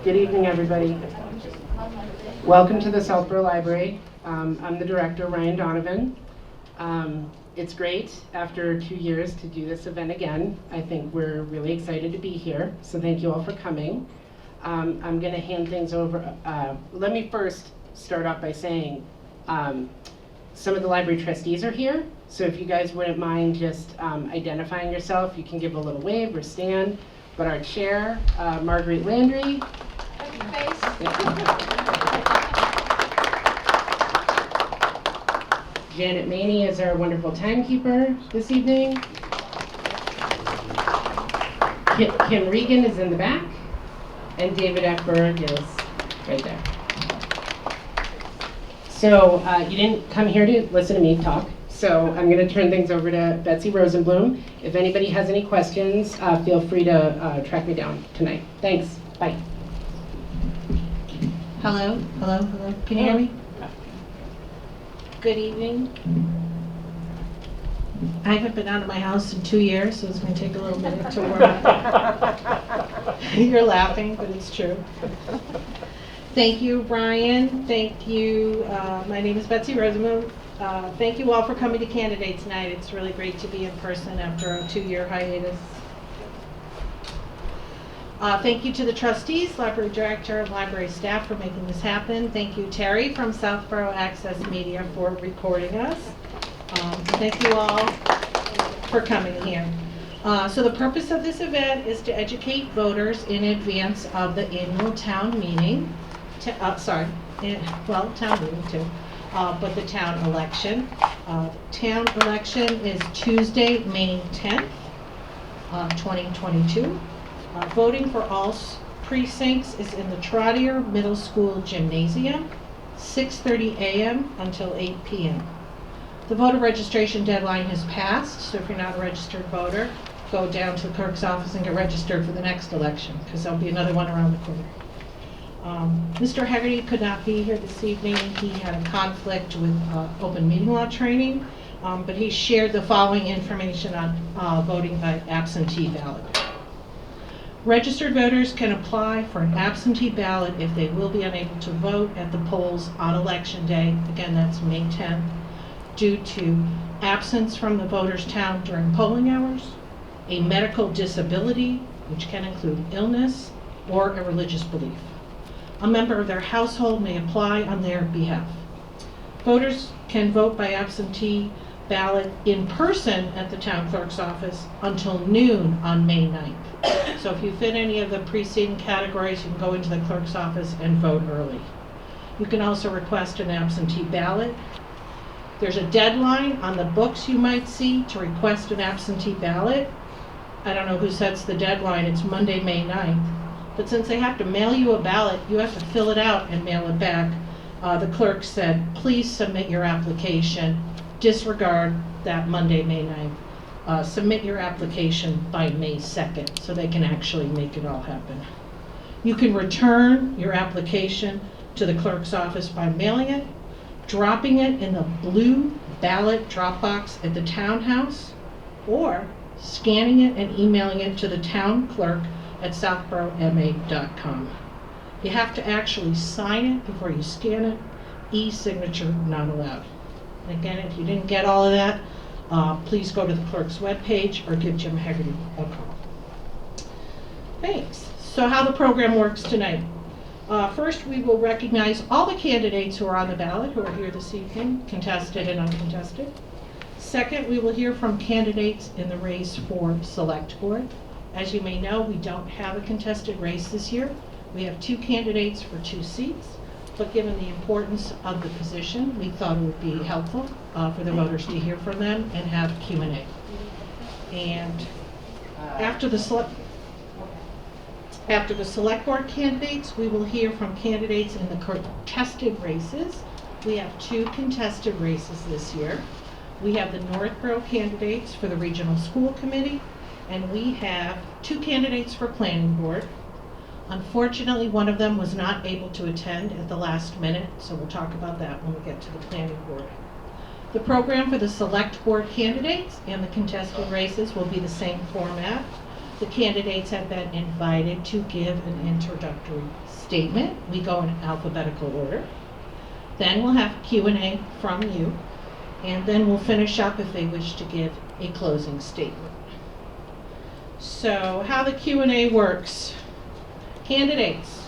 Good evening, everybody. Welcome to the Southborough Library. I'm the director, Ryan Donovan. It's great after 2 years to do this event again. I think we're really excited to be here, so thank you all for coming. I'm going to hand things over. Let me first start off by saying some of the library trustees are here, so if you guys wouldn't mind just identifying yourself, you can give a little wave or stand. But our chair, Marguerite Landry. Janet Maney is our wonderful timekeeper this evening. Kim Regan is in the back, and David Eckberg is right there. So you didn't come here to listen to me talk, so I'm going to turn things over to Betsy Rosenbloom. If anybody has any questions, feel free to track me down tonight. Thanks. Bye. Hello. Can you hear me? Good evening. I haven't been out of my house in 2 years, so it's going to take a little minute to warm up. You're laughing, but it's true. Thank you, Brian. Thank you. My name is Betsy Rosenbloom. Thank you all for coming to Candidates Night. It's really great to be in person after a 2-year hiatus. Thank you to the trustees, library director, and library staff for making this happen. Thank you, Terry from Southborough Access Media, for recording us. Thank you all for coming here. So the purpose of this event is to educate voters in advance of the annual town meeting. Town meeting too, but the town election. Town election is Tuesday, May 10th, 2022. Voting for all precincts is in the Trottier Middle School Gymnasium, 6:30 a.m. until 8 p.m. The voter registration deadline has passed, so if you're not a registered voter, go down to the clerk's office and get registered for the next election, because there'll be another one around the corner. Mr. Hegarty could not be here this evening. He had a conflict with open meeting law training, but he shared the following information on voting by absentee ballot. Registered voters can apply for an absentee ballot if they will be unable to vote at the polls on election day. Again, that's May 10th, due to absence from the voter's town during polling hours, a medical disability, which can include illness, or a religious belief. A member of their household may apply on their behalf. Voters can vote by absentee ballot in person at the town clerk's office until noon on May 9th. So if you fit any of the preceding categories, you can go into the clerk's office and vote early. You can also request an absentee ballot. There's a deadline on the books you might see to request an absentee ballot. I don't know who sets the deadline. It's Monday, May 9th. But since they have to mail you a ballot, you have to fill it out and mail it back. The clerk said, please submit your application. Disregard that Monday, May 9th. Submit your application by May 2nd so they can actually make it all happen. You can return your application to the clerk's office by mailing it, dropping it in the blue ballot drop box at the townhouse, or scanning it and emailing it to the town clerk at southboroughma.com. You have to actually sign it before you scan it. E-signature not allowed. And again, if you didn't get all of that, please go to the clerk's webpage or give Jim Hegarty a call. Thanks. So how the program works tonight. First, we will recognize all the candidates who are on the ballot who are here this evening, contested and uncontested. Second, we will hear from candidates in the race for Select Board. As you may know, we don't have a contested race this year. We have 2 candidates for 2 seats, but given the importance of the position, we thought it would be helpful for the voters to hear from them and have Q&A. And after the Select Board candidates, we will hear from candidates in the contested races. We have 2 contested races this year. We have the Northborough candidates for the Regional School Committee, and we have 2 candidates for Planning Board. Unfortunately, one of them was not able to attend at the last minute, so we'll talk about that when we get to the Planning Board. The program for the Select Board candidates and the contested races will be the same format. The candidates have been invited to give an introductory statement. We go in alphabetical order. Then we'll have Q&A from you, and then we'll finish up if they wish to give a closing statement. So how the Q&A works. Candidates,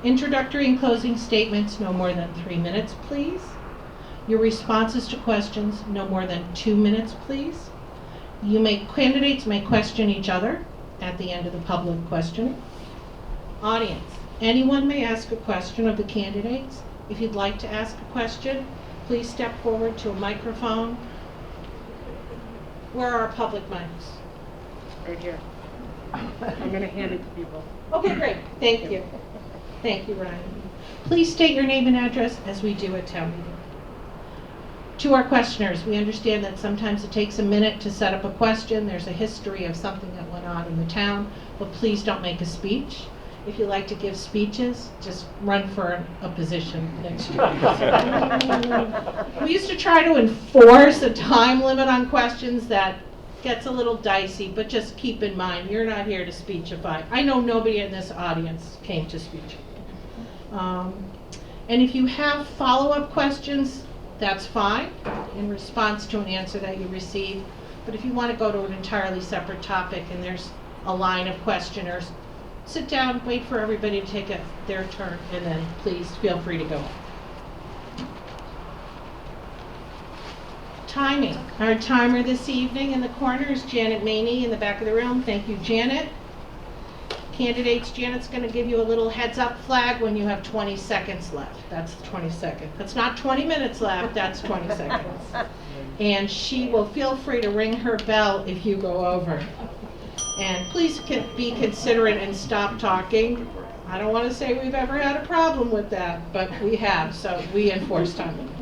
introductory and closing statements, no more than 3 minutes, please. Your responses to questions, no more than 2 minutes, please. Candidates may question each other at the end of the public questioning. Audience, anyone may ask a question of the candidates. If you'd like to ask a question, please step forward to a microphone. Where are our public mics? Right here. I'm going to hand it to people. Okay, great. Thank you. Thank you, Ryan. Please state your name and address as we do at town meeting. To our questioners, we understand that sometimes it takes a minute to set up a question. There's a history of something that went on in the town, but please don't make a speech. If you like to give speeches, just run for a position next year. We used to try to enforce a time limit on questions. That gets a little dicey, but just keep in mind, you're not here to speechify. I know nobody in this audience came to speechify. And if you have follow-up questions, that's fine, in response to an answer that you receive. But if you want to go to an entirely separate topic and there's a line of questioners, sit down, wait for everybody to take their turn, and then please feel free to go. Timing. Our timer this evening in the corner is Janet Maney in the back of the room. Thank you, Janet. Candidates, Janet's going to give you a little heads up flag when you have 20 seconds left. That's 20 seconds. That's not 20 minutes left, that's 20 seconds. And she will feel free to ring her bell if you go over. And please be considerate and stop talking. I don't want to say we've ever had a problem with that, but we have, so we enforce time limits.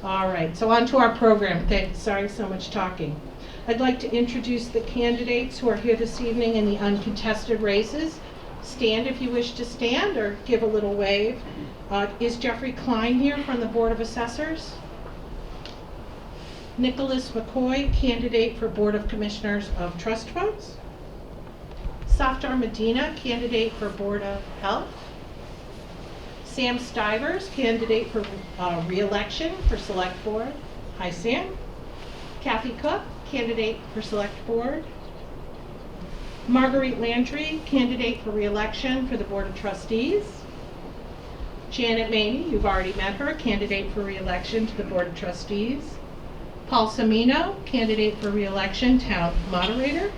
All right, so on to our program. Sorry so much talking. I'd like to introduce the candidates who are here this evening in the uncontested races. Stand if you wish to stand, or give a little wave. Is Jeffrey Klein here from the Board of Assessors? Nicholas McCoy, candidate for Board of Commissioners of Trust Funds. Safdar Medina, candidate for Board of Health. Sam Stivers, candidate for re-election for Select Board. Hi, Sam. Kathy Cook, candidate for Select Board. Marguerite Landry, candidate for re-election for the Board of Trustees. Janet Maney, you've already met her, candidate for re-election to the Board of Trustees. Paul Semino, candidate for re-election, Town Moderator.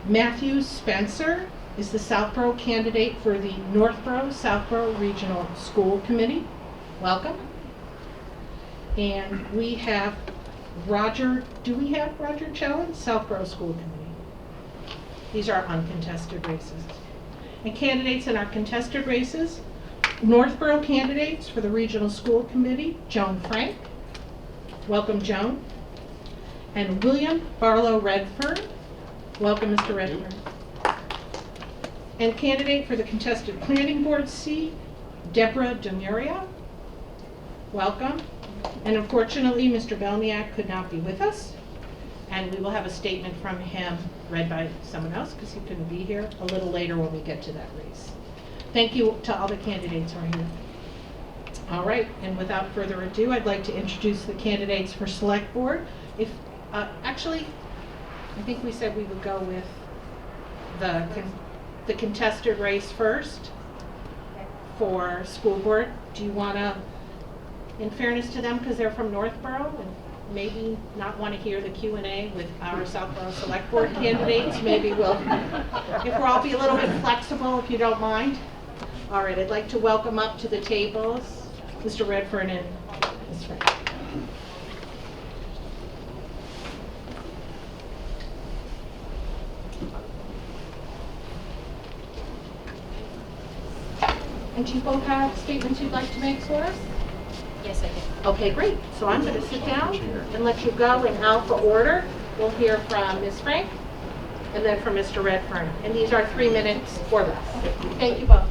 Matthew Spencer is the Southborough candidate for the Northborough-Southborough Regional School Committee. Welcome. And we have Roger Chellan, Southborough School Committee. These are uncontested races. And candidates in our contested races, Northborough candidates for the Regional School Committee, Joan Frank. Welcome, Joan. And William Barlow Redfern. Welcome, Mr. Redfern. And candidate for the contested Planning Board seat, Deborah Demuria. Welcome. And unfortunately, Mr. Belniak could not be with us, and we will have a statement from him read by someone else because he couldn't be here a little later when we get to that race. Thank you to all the candidates who are here. All right, and without further ado, I'd like to introduce the candidates for Select Board. Actually, I think we said we would go with the contested race first for school board. Do you want to, in fairness to them, because they're from Northborough and maybe not want to hear the Q&A with our Southborough Select Board candidates, maybe we'll, if we'll all be a little bit flexible, if you don't mind. All right, I'd like to welcome up to the tables Mr. Redfern and Ms. Frank. And do you both have statements you'd like to make for us? Yes, I do. Okay, great. So I'm going to sit down and let you go in alpha order. We'll hear from Ms. Frank and then from Mr. Redfern. And these are 3 minutes or less. Thank you both.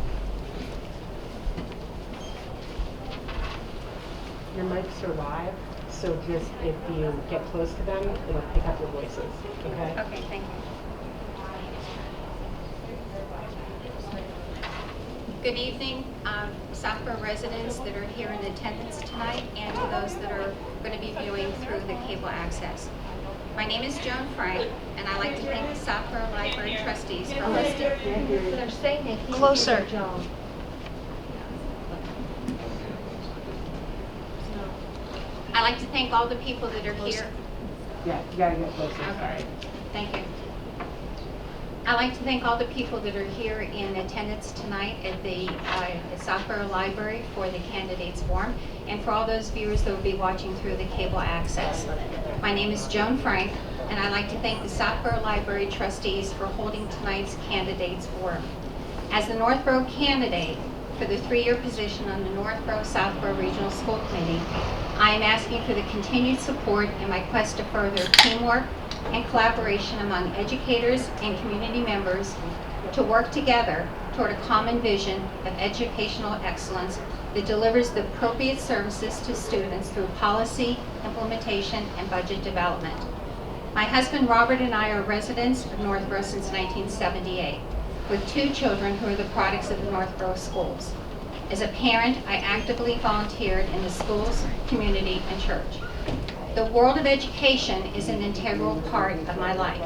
Your mics are live, so just if you get close to them, it'll pick up your voices, okay? Okay, thank you. Good evening, Southborough residents that are here in attendance tonight and to those that are going to be viewing through the cable access. My name is Joan Frank, and I'd like to thank the Southborough Library Trustees for hosting. They're saying they can't Closer. hear Joan. I'd like to thank all the people that are here. Yeah, you gotta get closer. Okay. Thank you. I'd like to thank all the people that are here in attendance tonight at the Southborough Library for the Candidates Forum, and for all those viewers that will be watching through the cable access. My name is Joan Frank, and I'd like to thank the Southborough Library Trustees for holding tonight's Candidates Forum. As the Northborough candidate for the 3-year position on the Northborough-Southborough Regional School Committee, I am asking for the continued support in my quest to further teamwork and collaboration among educators and community members to work together toward a common vision of educational excellence that delivers the appropriate services to students through policy, implementation, and budget development. My husband Robert and I are residents of Northborough since 1978, with 2 children who are the products of the Northborough schools. As a parent, I actively volunteered in the schools, community, and church. The world of education is an integral part of my life.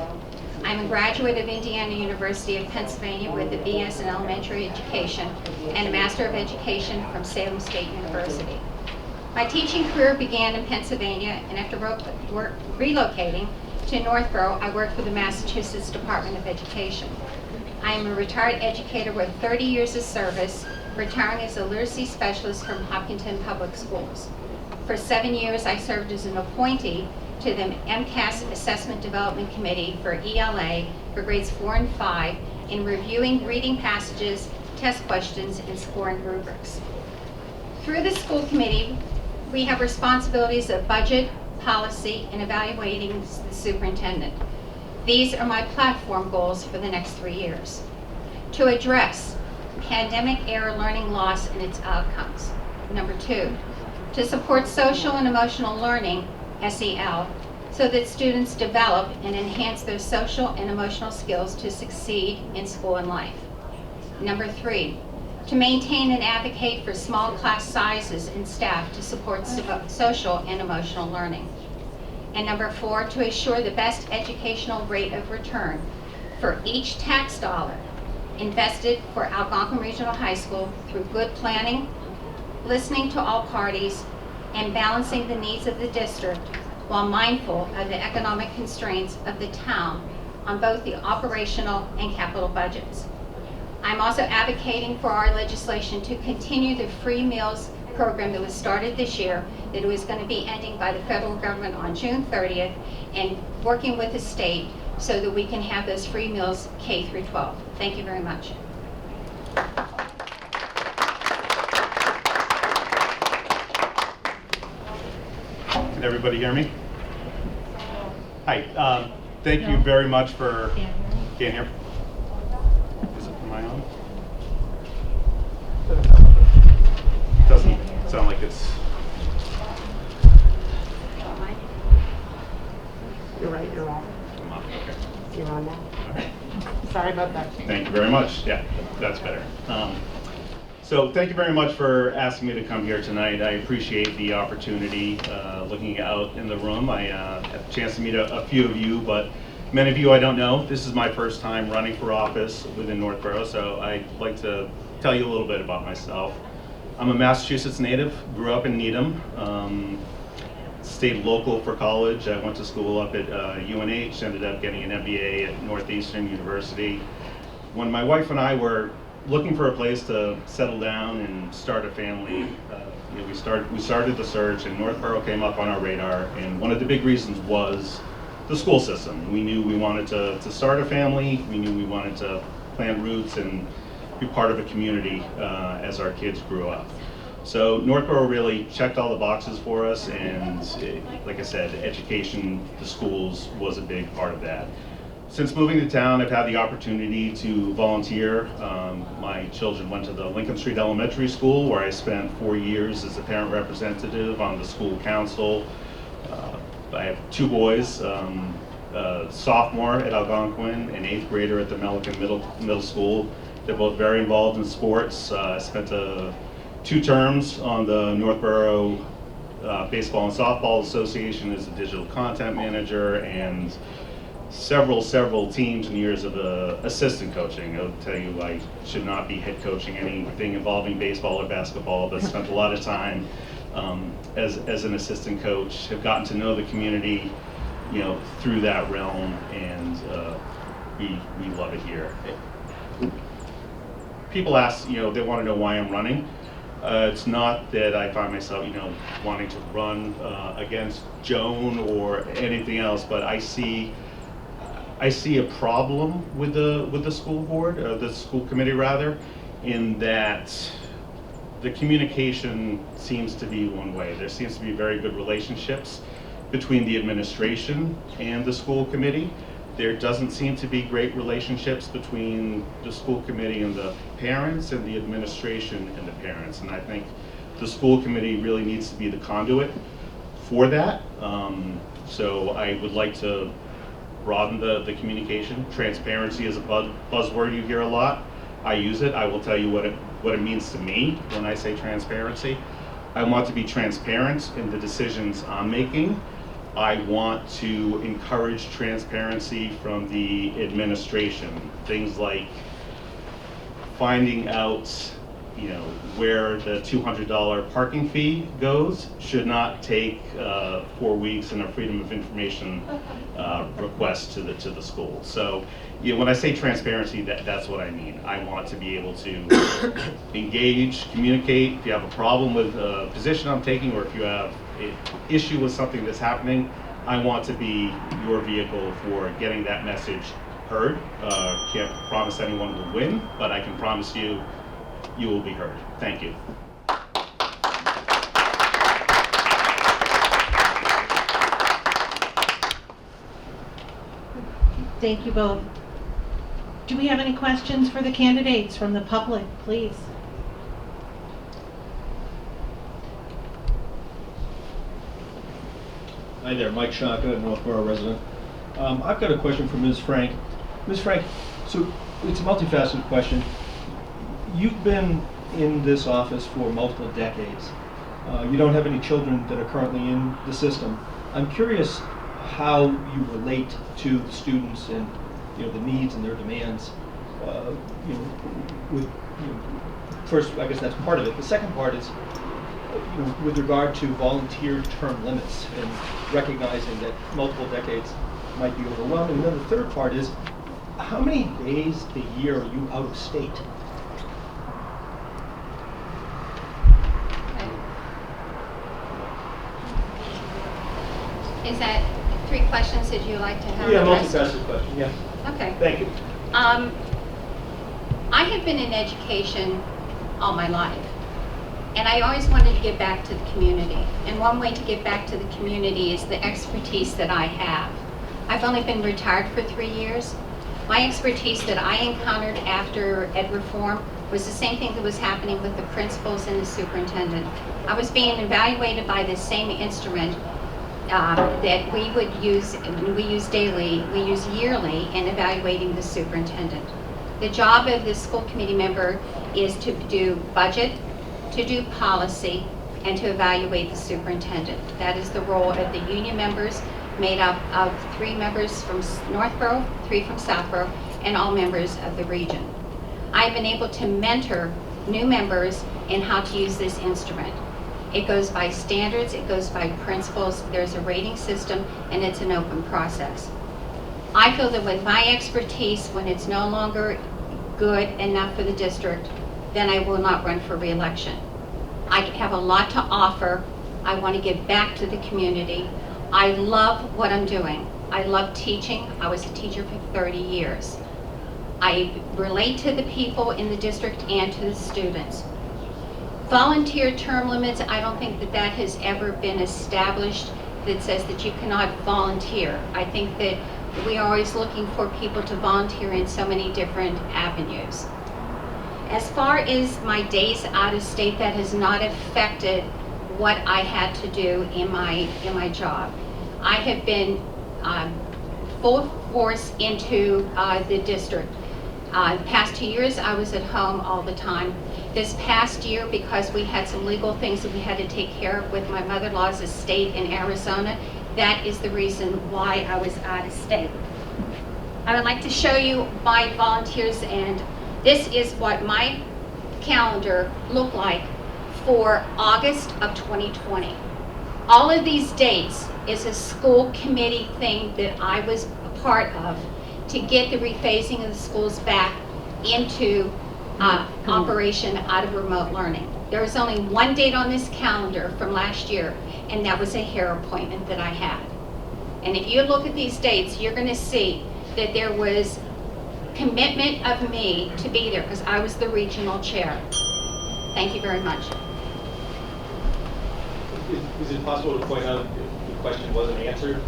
I'm a graduate of Indiana University of Pennsylvania with a BS in elementary education and a Master of Education from Salem State University. My teaching career began in Pennsylvania, and after relocating to Northborough, I worked for the Massachusetts Department of Education. I am a retired educator with 30 years of service, retiring as a literacy specialist from Hopkinton Public Schools. For 7 years, I served as an appointee to the MCAS Assessment Development Committee for ELA for grades 4 and 5 in reviewing reading passages, test questions, and scoring rubrics. Through the school committee, we have responsibilities of budget, policy, and evaluating the superintendent. These are my platform goals for the next 3 years. To address pandemic-era learning loss and its outcomes. Number 2, to support social and emotional learning, SEL, so that students develop and enhance their social and emotional skills to succeed in school and life. Number 3, to maintain and advocate for small class sizes and staff to support social and emotional learning. And number 4, to assure the best educational rate of return for each tax dollar invested for Algonquin Regional High School through good planning, listening to all parties, and balancing the needs of the district while mindful of the economic constraints of the town on both the operational and capital budgets. I'm also advocating for our legislation to continue the free meals program that was started this year, that was going to be ending by the federal government on June 30th, and working with the state so that we can have those free meals K through 12. Thank you very much. Can everybody hear me? Hi. Thank you very much for... Can't hear? Is it, am I on? Doesn't sound like it's... You're right, you're on. I'm on, okay. You're on now. All right. Sorry about that. Thank you very much. Yeah, that's better. So thank you very much for asking me to come here tonight. I appreciate the opportunity. Looking out in the room, I had a chance to meet a few of you, but many of you I don't know. This is my first time running for office within Northborough, so I'd like to tell you a little bit about myself. I'm a Massachusetts native, grew up in Needham, stayed local for college. I went to school up at UNH, ended up getting an MBA at Northeastern University. When my wife and I were looking for a place to settle down and start a family, we started the search, and Northborough came up on our radar, and one of the big reasons was the school system. We knew we wanted to start a family, we knew we wanted to plant roots and be part of a community as our kids grew up. So Northborough really checked all the boxes for us, and like I said, education, the schools was a big part of that. Since moving to town, I've had the opportunity to volunteer. My children went to the Lincoln Street Elementary School, where I spent 4 years as a parent representative on the school council, I have two boys, a sophomore at Algonquin, an 8th grader at the Melican Middle School. They're both very involved in sports. I spent 2 terms on the Northborough Baseball and Softball Association as a digital content manager, and several teams and years of assistant coaching. I'll tell you, I should not be head coaching anything involving baseball or basketball, but spent a lot of time as an assistant coach. Have gotten to know the community, through that realm, and we love it here. People ask, they want to know why I'm running. It's not that I find myself, wanting to run against Joan or anything else, but I see a problem with the school board, the school committee rather, in that the communication seems to be one way. There seems to be very good relationships between the administration and the school committee. There doesn't seem to be great relationships between the school committee and the parents, and the administration and the parents. And I think the school committee really needs to be the conduit for that. So I would like to broaden the communication. Transparency is a buzzword you hear a lot. I use it. I will tell you what it means to me when I say transparency. I want to be transparent in the decisions I'm making. I want to encourage transparency from the administration. Things like finding out, where the $200 parking fee goes should not take 4 weeks in a Freedom of Information request to the school. So, when I say transparency, that's what I mean. I want to be able to engage, communicate. If you have a problem with a position I'm taking, or if you have an issue with something that's happening, I want to be your vehicle for getting that message heard. Can't promise anyone will win, but I can promise you will be heard. Thank you. Thank you both. Do we have any questions for the candidates from the public, please? Hi there, Mike Shaka, Northborough resident. I've got a question for Ms. Frank. Ms. Frank, so it's a multifaceted question. You've been in this office for multiple decades. You don't have any children that are currently in the system. I'm curious how you relate to the students and the needs and their demands. First, I guess that's part of it. The second part is with regard to volunteer term limits and recognizing that multiple decades might be overwhelming. And then the third part is, how many days a year are you out of state? Is that 3 questions that you like to have? Yeah, addressed? multifaceted question, yes. Okay. Thank you. I have been in education all my life, and I always wanted to give back to the community. And one way to give back to the community is the expertise that I have. I've only been retired for 3 years. My expertise that I encountered after ed reform was the same thing that was happening with the principals and the superintendent. I was being evaluated by the same instrument that we would use, we use daily, we use yearly in evaluating the superintendent. The job of the school committee member is to do budget, to do policy, and to evaluate the superintendent. That is the role of the union members, made up of 3 members from Northborough, 3 from Southborough, and all members of the region. I've been able to mentor new members in how to use this instrument. It goes by standards, it goes by principles, there's a rating system, and it's an open process. I feel that with my expertise, when it's no longer good enough for the district, then I will not run for re-election. I have a lot to offer. I want to give back to the community. I love what I'm doing. I love teaching. I was a teacher for 30 years. I relate to the people in the district and to the students. Volunteer term limits, I don't think that has ever been established that says that you cannot volunteer. I think that we are always looking for people to volunteer in so many different avenues. As far as my days out of state, that has not affected what I had to do in my job. I have been full force into the district. The past 2 years, I was at home all the time. This past year, because we had some legal things that we had to take care of with my mother-in-law's estate in Arizona, that is the reason why I was out of state. I would like to show you my volunteers, and this is what my calendar looked like for August of 2020. All of these dates is a school committee thing that I was a part of to get the rephasing of the schools back into operation out of remote learning. There was only one date on this calendar from last year, and that was a hair appointment that I had. And if you look at these dates, you're going to see that there was commitment of me to be there because I was the regional chair. Thank you very much. Is it possible to point out if the question wasn't answered?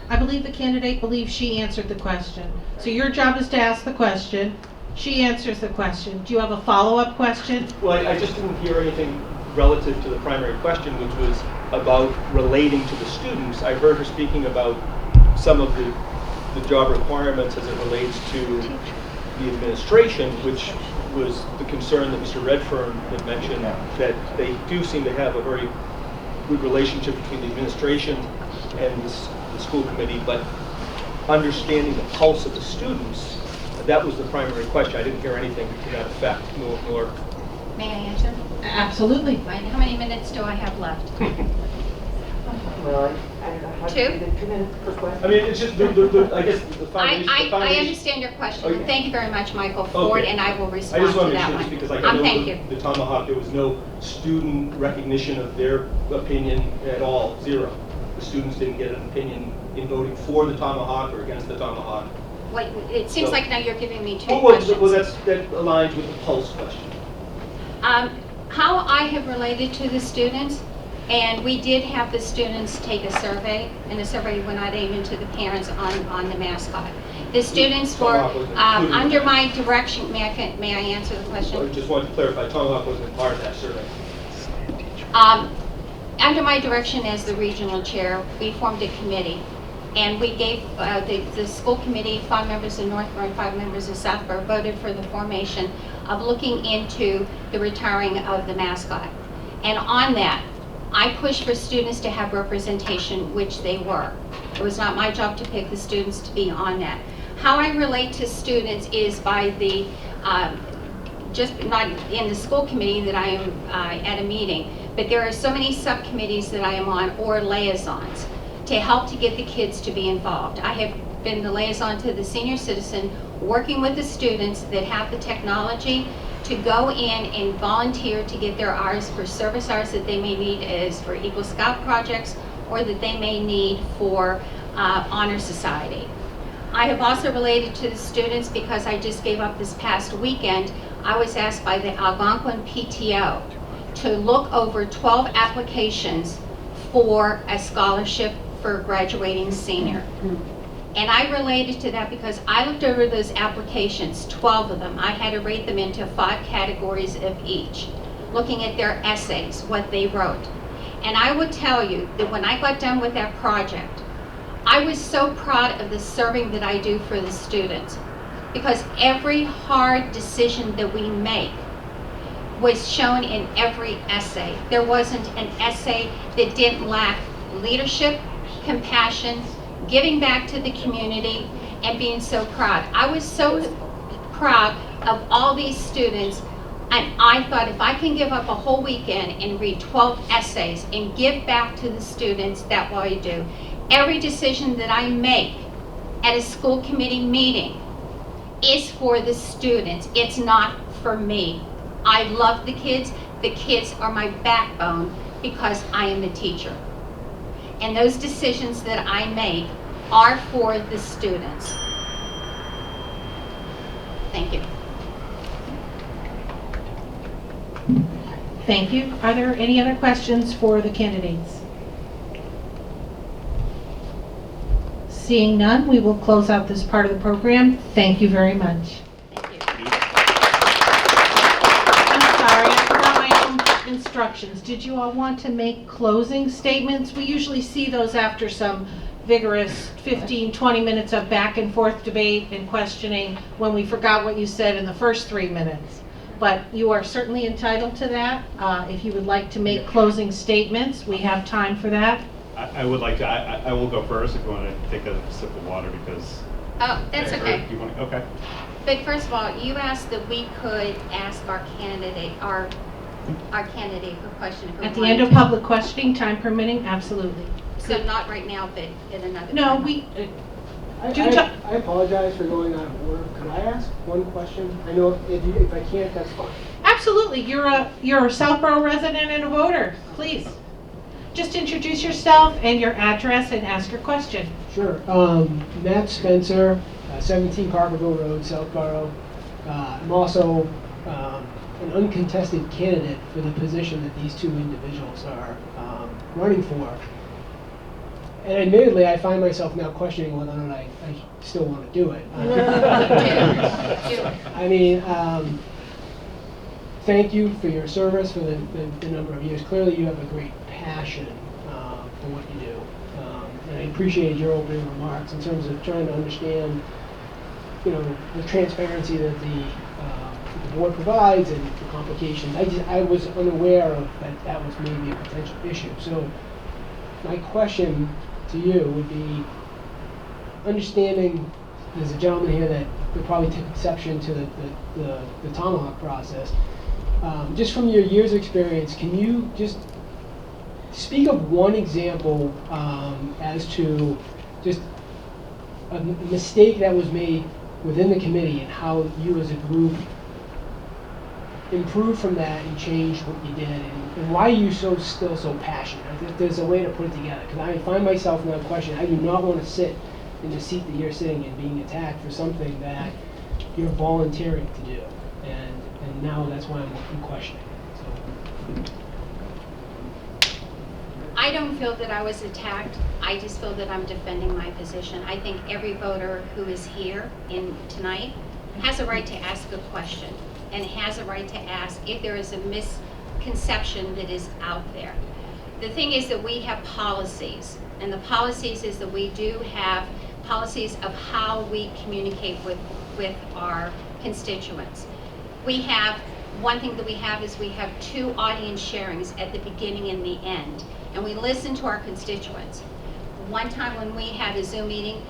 I believe the candidate believes she answered the question. So your job is to ask the question. She answers the question. Do you have a follow-up question? Well, I just didn't hear anything relative to the primary question, which was about relating to the students. I heard her speaking about some of the job requirements as it relates to the administration, which was the concern that Mr. Redfern had mentioned, that they do seem to have a very good relationship between the administration and the school committee, but understanding the pulse of the students, that was the primary question. I didn't hear anything to that effect, nor May I answer? Absolutely. Right. How many minutes do I have left? Well, I don't know how to 2? do the 2 minutes per question. I mean, it's just, I guess the foundation. I understand your question. Okay. Thank you very much, Michael Ford, Okay. and I will I respond just to want to make that sure, one. just because I know Thank you. the Tomahawk, there was no student recognition of their opinion at all, 0. The students didn't get an opinion in voting for the Tomahawk or against the Tomahawk. Wait, it seems So- like now you're giving me 2 Well, questions. that aligns with the pulse question. How I have related to the students, and we did have the students take a survey, and the survey went out even to the parents on the mascot. The students were Tomahawk wasn't included. under my direction. May I answer the I question? just wanted to clarify, Tomahawk wasn't part of that survey. Under my direction as the regional chair, we formed a committee, and we gave the school committee, 5 members of Northborough and 5 members of Southborough voted for the formation of looking into the retiring of the mascot. And on that, I pushed for students to have representation, which they were. It was not my job to pick the students to be on that. How I relate to students is by the, just not in the school committee that I am at a meeting, but there are so many subcommittees that I am on, or liaisons, to help to get the kids to be involved. I have been the liaison to the senior citizen, working with the students that have the technology to go in and volunteer to get their hours for service hours that they may need as for Eagle Scout projects, or that they may need for Honor Society. I have also related to the students because I just gave up this past weekend. I was asked by the Algonquin PTO to look over 12 applications for a scholarship for a graduating senior. And I related to that because I looked over those applications, 12 of them. I had to rate them into 5 categories of each, looking at their essays, what they wrote. And I would tell you that when I got done with that project, I was so proud of the serving that I do for the students, because every hard decision that we make was shown in every essay. There wasn't an essay that didn't lack leadership, compassion, giving back to the community, and being so proud. I was so proud of all these students, and I thought if I can give up a whole weekend and read 12 essays and give back to the students, that's what I do. Every decision that I make at a school committee meeting is for the students. It's not for me. I love the kids. The kids are my backbone because I am the teacher. And those decisions that I make are for the students. Thank you. Thank you. Are there any other questions for the candidates? Seeing none, we will close out this part of the program. Thank you very much. Thank you. I'm sorry, I forgot my own instructions. Did you all want to make closing statements? We usually see those after some vigorous 15, 20 minutes of back and forth debate and questioning when we forgot what you said in the first 3 minutes. But you are certainly entitled to that. If you would like to make closing statements, we have time for that. I would like to, I will go first if you want to take a sip of water because. Oh, that's I heard okay. you want- Okay. But first of all, you asked that we could ask our candidate a question if we At the wanted end of to. public questioning, time permitting, absolutely. So not right now, but at another time. No, we, I Do apologize for going out of order. Could I ask one question? I know if I can't, that's fine. absolutely. You're a Southborough resident and a voter. Please. Just introduce yourself and your address and ask your question. Sure. Matt Spencer, 17 Carterville Road, Southborough. I'm also an uncontested candidate for the position that these two individuals are running for. And admittedly, I find myself now questioning whether or not I still want to do it. I mean, thank you for your service for the number of years. Clearly, you have a great passion for what you do. And I appreciated your opening remarks in terms of trying to understand, the transparency that the board provides and the complications. I was unaware of that was maybe a potential issue. So my question to you would be, understanding there's a gentleman here that would probably take exception to the tomahawk process. Just from your years of experience, can you just speak of one example as to just a mistake that was made within the committee and how you as a group improved from that and changed what you did, and why are you still so passionate? If there's a way to put it together, because I find myself now questioning. I do not want to sit in the seat that you're sitting in, being attacked for something that you're volunteering to do, and now that's why I'm questioning. So. I don't feel that I was attacked. I just feel that I'm defending my position. I think every voter who is here tonight has a right to ask a question and has a right to ask if there is a misconception that is out there. The thing is that we have policies, and the policies is that we do have policies of how we communicate with our constituents. One thing that we have is we have 2 audience sharings at the beginning and the end, and we listen to our constituents. One time when we had a Zoom meeting,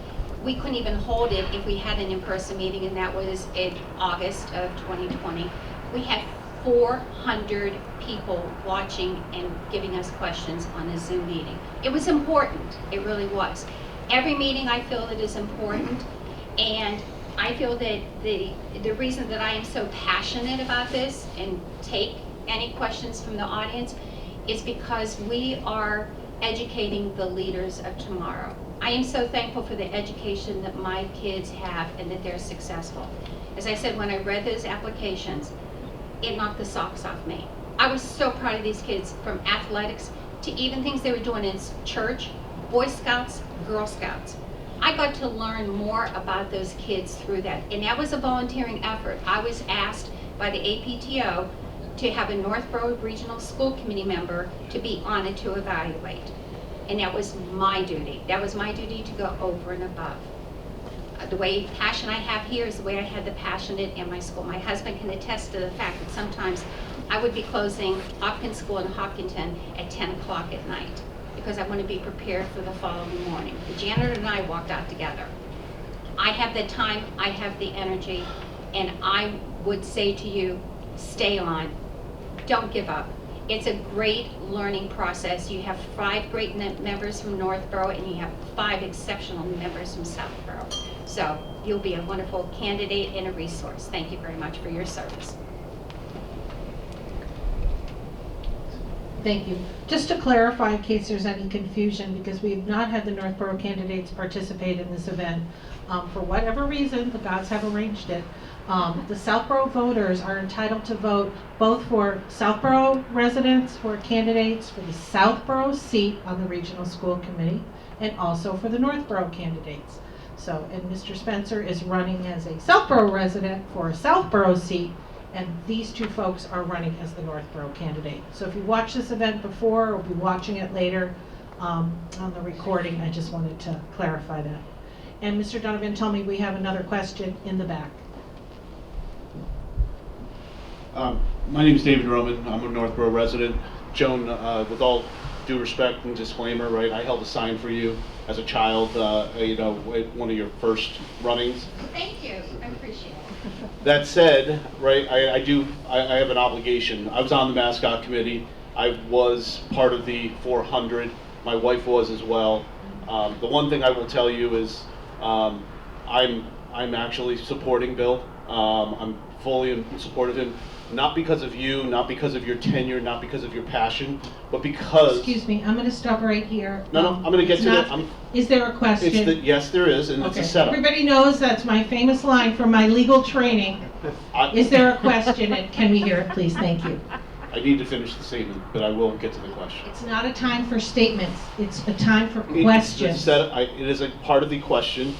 we couldn't even hold it if we had an in-person meeting, and that was in August of 2020. We had 400 people watching and giving us questions on a Zoom meeting. It was important, it really was. Every meeting I feel that is important, and I feel that the reason that I am so passionate about this and take any questions from the audience is because we are educating the leaders of tomorrow. I am so thankful for the education that my kids have and that they're successful. As I said, when I read those applications, it knocked the socks off me. I was so proud of these kids, from athletics to even things they were doing in church, Boy Scouts, Girl Scouts. I got to learn more about those kids through that, and that was a volunteering effort. I was asked by the APTO to have a Northborough Regional School Committee member to be on it to evaluate. And that was my duty. That was my duty to go over and above. The way passion I have here is the way I had the passion in my school. My husband can attest to the fact that sometimes I would be closing Hopkins School in Hopkinton at 10 o'clock at night because I want to be prepared for the following morning. The janitor and I walked out together. I have the time, I have the energy, and I would say to you, stay on, don't give up. It's a great learning process. You have 5 great members from Northborough, and you have 5 exceptional members from Southborough. So you'll be a wonderful candidate and a resource. Thank you very much for your service. Thank you. Just to clarify, in case there's any confusion, because we have not had the Northborough candidates participate in this event, for whatever reason, the gods have arranged it. The Southborough voters are entitled to vote both for Southborough residents who are candidates for the Southborough seat on the Regional School Committee, and also for the Northborough candidates. So, and Mr. Spencer is running as a Southborough resident for a Southborough seat, and these two folks are running as the Northborough candidate. So if you watched this event before or will be watching it later on the recording, I just wanted to clarify that. And Mr. Donovan told me we have another question in the back. My name is David Roman. I'm a Northborough resident. Joan, with all due respect and disclaimer, right, I held a sign for you as a child, you know, at one of your first runnings. Thank you, I appreciate it. That said, right, I have an obligation. I was on the mascot committee. I was part of the 400. My wife was as well. The one thing I will tell you is I'm actually supporting Bill. I'm fully in support of him. Not because of you, not because of your tenure, not because of your passion, but because... Excuse me, I'm going to stop right here. No, I'm going to get to that. Is there a question? Yes, there is, and it's a setup. Everybody knows that's my famous line from my legal training. Is there a question, and can we hear it, please? Thank you. I need to finish the statement, but I will get to the question. It's not a time for statements. It's a time for questions. It is a part of the question.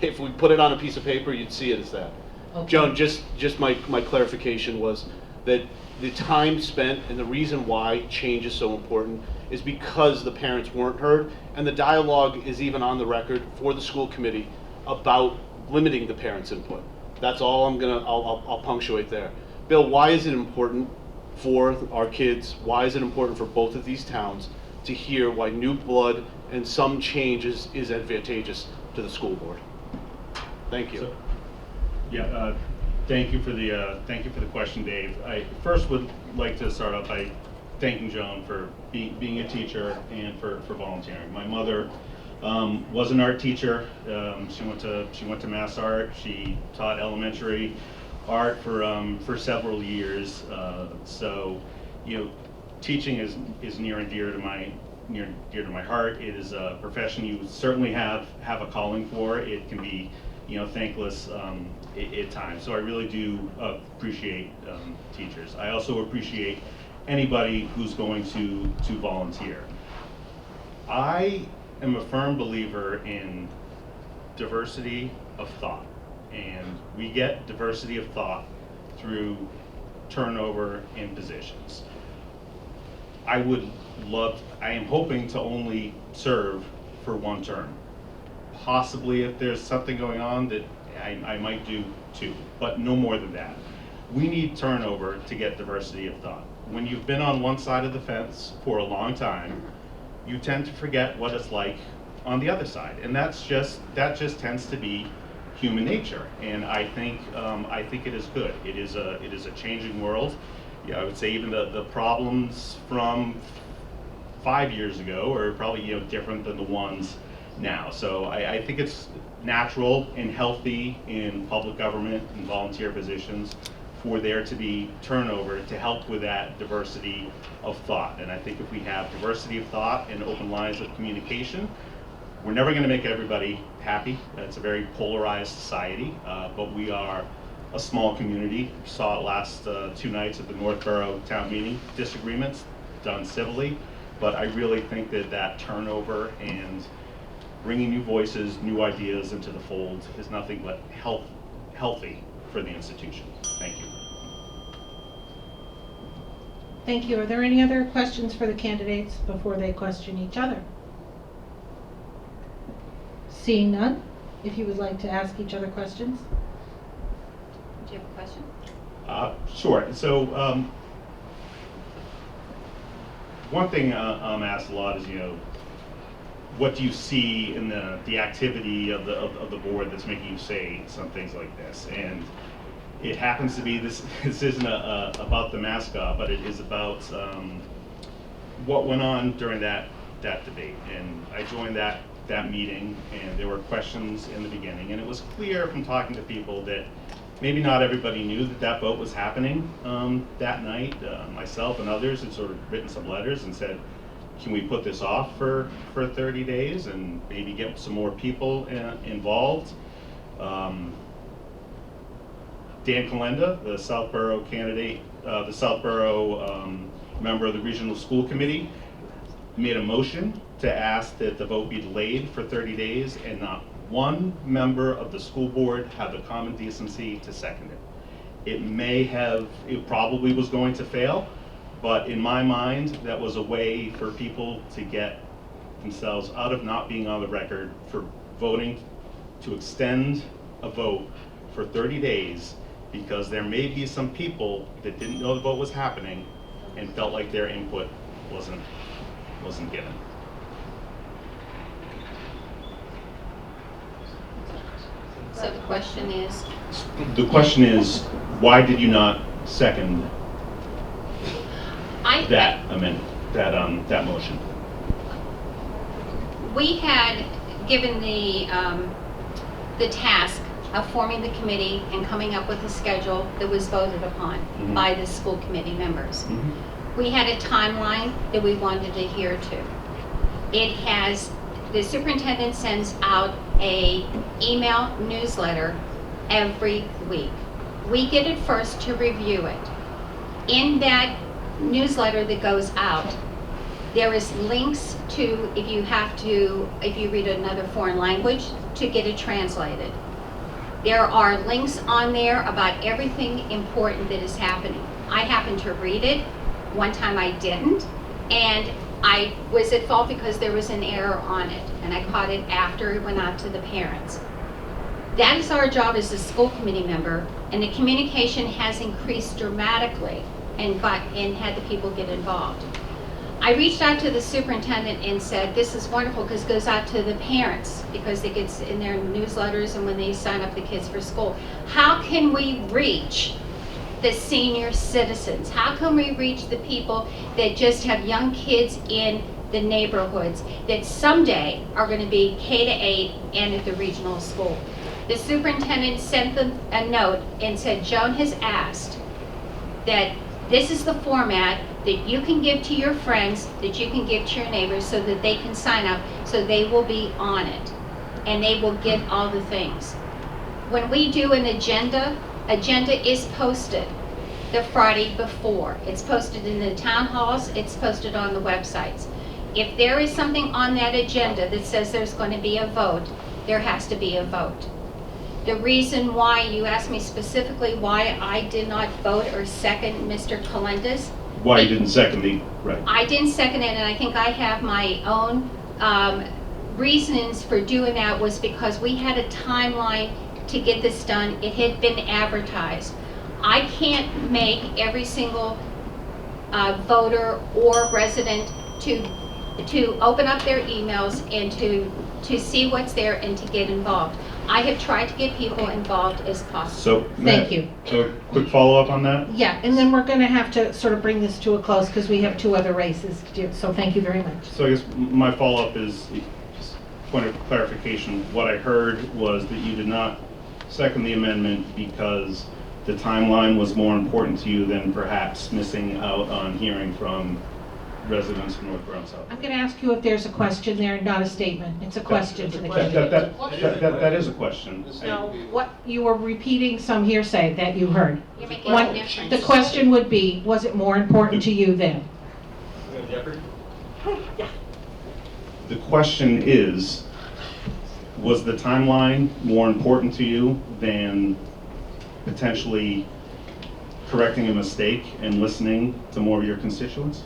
If we put it on a piece of paper, you'd see it as that. Okay. Joan, just my clarification was that the time spent and the reason why change is so important is because the parents weren't heard, and the dialogue is even on the record for the school committee about limiting the parents' input. That's all I'll punctuate there. Bill, why is it important for our kids, why is it important for both of these towns to hear why new blood and some change is advantageous to the school board? Thank you. Thank you for the question, Dave. I first would like to start off by thanking Joan for being a teacher and for volunteering. My mother was an art teacher. She went to Mass Art. She taught elementary art for several years. So, you know, teaching is near and dear to my heart. It is a profession you certainly have a calling for. It can be, you know, thankless at times. So I really do appreciate teachers. I also appreciate anybody who's going to volunteer. I am a firm believer in diversity of thought, and we get diversity of thought through turnover in positions. I am hoping to only serve for one term. Possibly if there's something going on that I might do two, but no more than that. We need turnover to get diversity of thought. When you've been on one side of the fence for a long time, you tend to forget what it's like on the other side, and that just tends to be human nature. And I think it is good. It is a changing world. Yeah, I would say even the problems from 5 years ago are probably, you know, different than the ones now. So I think it's natural and healthy in public government and volunteer positions for there to be turnover to help with that diversity of thought. And I think if we have diversity of thought and open lines of communication, we're never going to make everybody happy. It's a very polarized society, but we are a small community. We saw it last 2 nights at the Northborough town meeting. Disagreements done civilly, but I really think that turnover and bringing new voices, new ideas into the fold is nothing but healthy for the institution. Thank you. Thank you. Are there any other questions for the candidates before they question each other? Seeing none, if you would like to ask each other questions. Do you have a question? Sure. So one thing I'm asked a lot is, you know, what do you see in the activity of the board that's making you say some things like this? And it happens to be this isn't about the mascot, but it is about what went on during that debate. And I joined that meeting, and there were questions in the beginning, and it was clear from talking to people that maybe not everybody knew that vote was happening that night. Myself and others had sort of written some letters and said, can we put this off for 30 days and maybe get some more people involved? Dan Calenda, the Southborough candidate, the Southborough member of the Regional School Committee, made a motion to ask that the vote be delayed for 30 days, and not one member of the school board had the common decency to second it. It probably was going to fail, but in my mind, that was a way for people to get themselves out of not being on the record for voting to extend a vote for 30 days, because there may be some people that didn't know the vote was happening and felt like their input wasn't given. So the question is, Why did you not second I that amendment, that motion? we had given the task of forming the committee and coming up with a schedule that was voted upon Mhm. by the school committee members. Mhm. We had a timeline that we wanted to adhere to. The superintendent sends out a email newsletter every week. We get it first to review it. In that newsletter that goes out, there is links to, if you read another foreign language, to get it translated. There are links on there about everything important that is happening. I happened to read it. One time I didn't, and I was at fault because there was an error on it, and I caught it after it went out to the parents. That is our job as a school committee member, and the communication has increased dramatically and had the people get involved. I reached out to the superintendent and said, this is wonderful because it goes out to the parents, because it gets in their newsletters and when they sign up the kids for school. How can we reach the senior citizens? How can we reach the people that just have young kids in the neighborhoods that someday are going to be K-8 and at the regional school? The superintendent sent them a note and said, Joan has asked that this is the format that you can give to your friends, that you can give to your neighbors so that they can sign up, so they will be on it and they will get all the things. When we do an agenda is posted the Friday before. It's posted in the town halls, it's posted on the websites. If there is something on that agenda that says there's going to be a vote, there has to be a vote. The reason why, you asked me specifically why I did not vote or second Mr. Calendis. Why you didn't second the, right? I didn't second it, and I think I have my own reasons for doing that, was because we had a timeline to get this done. It had been advertised. I can't make every single voter or resident to open up their emails and to see what's there and to get involved. I have tried to get people involved as possible. So, Thank you. So, quick follow-up on that? Yeah, and then we're going to have to sort of bring this to a close because we have 2 other races to do. So thank you very much. So I guess my follow-up is, just point of clarification, what I heard was that you did not second the amendment because the timeline was more important to you than perhaps missing out on hearing from residents of Northborough and South. I'm going to ask you if there's a question there, not a statement. It's a question to the candidate. That is a question. No, what, you were repeating some hearsay that you heard. You're making What, a difference. the question would be, was it more important to you then? The question is, was the timeline more important to you than potentially correcting a mistake and listening to more of your constituents?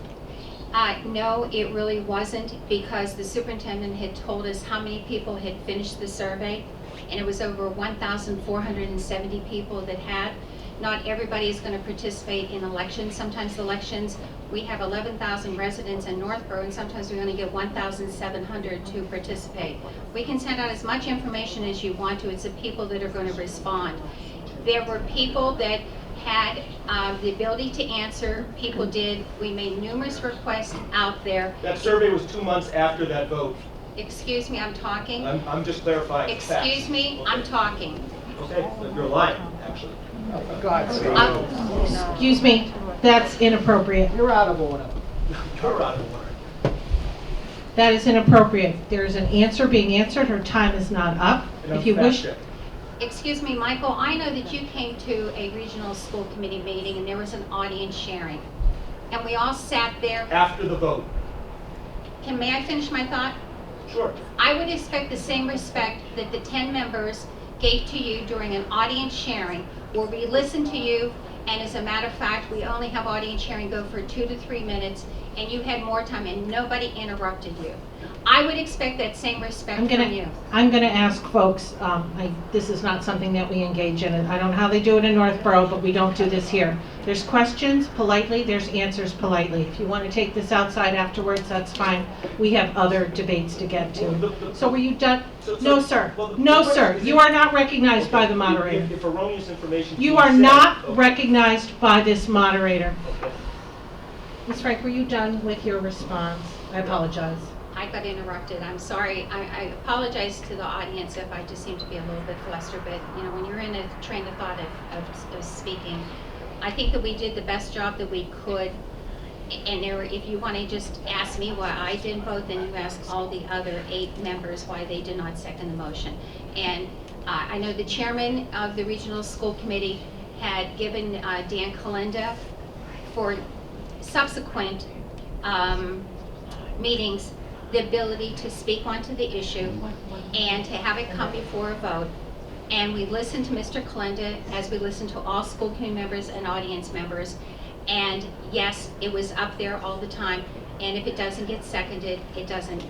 No, it really wasn't, because the superintendent had told us how many people had finished the survey, and it was over 1,470 people that had. Not everybody is going to participate in elections. Sometimes elections, we have 11,000 residents in Northborough, and sometimes we only get 1,700 to participate. We can send out as much information as you want to. It's the people that are going to respond. There were people that had the ability to answer. People did. We made numerous requests out there. That survey was 2 months after that vote. Excuse me, I'm talking. I'm just clarifying facts. Excuse me, I'm talking. Okay, you're lying, actually. For God's sake. Excuse me, that's inappropriate. You're out of order. You're out of order. That is inappropriate. There is an answer being answered. Her time is not up. And If you I'm wish, fact-checking. Excuse me, Michael, I know that you came to a regional school committee meeting and there was an audience sharing. And we all sat there. After the vote. May I finish my thought? Sure. I would expect the same respect that the 10 members gave to you during an audience sharing where we listened to you, and as a matter of fact, we only have audience sharing go for 2 to 3 minutes, and you had more time and nobody interrupted you. I would expect that same respect from you. I'm gonna ask folks, this is not something that we engage in, and I don't know how they do it in Northborough, but we don't do this here. There's questions politely, there's answers politely. If you wanna take this outside afterwards, that's fine. We have other debates to get to. So were you done? No, sir. No, sir. You are not recognized by the moderator. If erroneous information. You are not recognized by this moderator. Ms. Frank, were you done with your response? I apologize. I got interrupted. I'm sorry. I apologize to the audience if I just seem to be a little bit flustered, but you know, when you're in a train of thought of speaking, I think that we did the best job that we could. And if you want to just ask me why I didn't vote, then you ask all the other 8 members why they did not second the motion. And I know the chairman of the regional school committee had given Dan Kalenda for subsequent meetings the ability to speak onto the issue and to have it come before a vote. And we listened to Mr. Kalenda as we listened to all school committee members and audience members. And yes, it was up there all the time. And if it doesn't get seconded, it doesn't.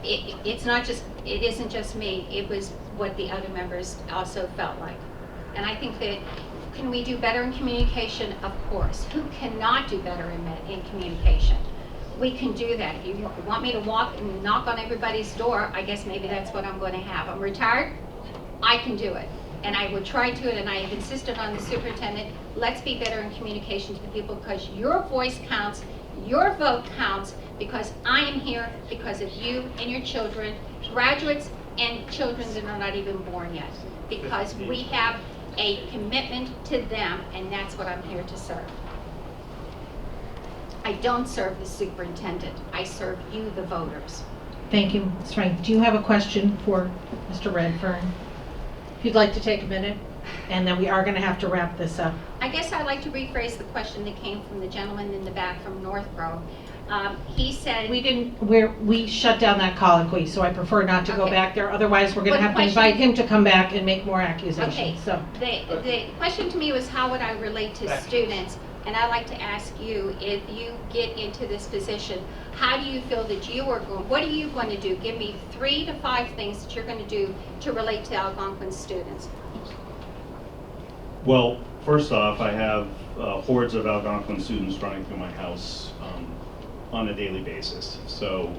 It's not just. It isn't just me. It was what the other members also felt like. And I think that can we do better in communication? Of course. Who cannot do better in communication? We can do that. If you want me to walk and knock on everybody's door, I guess maybe that's what I'm going to have. I'm retired. I can do it. And I would try to it, and I have insisted on the superintendent, let's be better in communication to the people because your voice counts, your vote counts, because I am here because of you and your children, graduates and children that are not even born yet, because we have a commitment to them, and that's what I'm here to serve. I don't serve the superintendent. I serve you, the voters. Thank you, Ms. Frank. Do you have a question for Mr. Redfern? If you'd like to take a minute, and then we are going to have to wrap this up. I guess I'd like to rephrase the question that came from the gentleman in the back from Northborough. He said... We shut down that colloquy, so I prefer not to go Okay. back there. Otherwise, we're going to Well, have the to invite question- him to come back and make more accusations. Okay, So, the question to me was how would I relate to students? And I'd like to ask you, if you get into this position, how do you feel that you are going, what are you going to do? Give me 3 to 5 things that you're going to do to relate to Algonquin students. Well, first off, I have hordes of Algonquin students running through my house on a daily basis. So,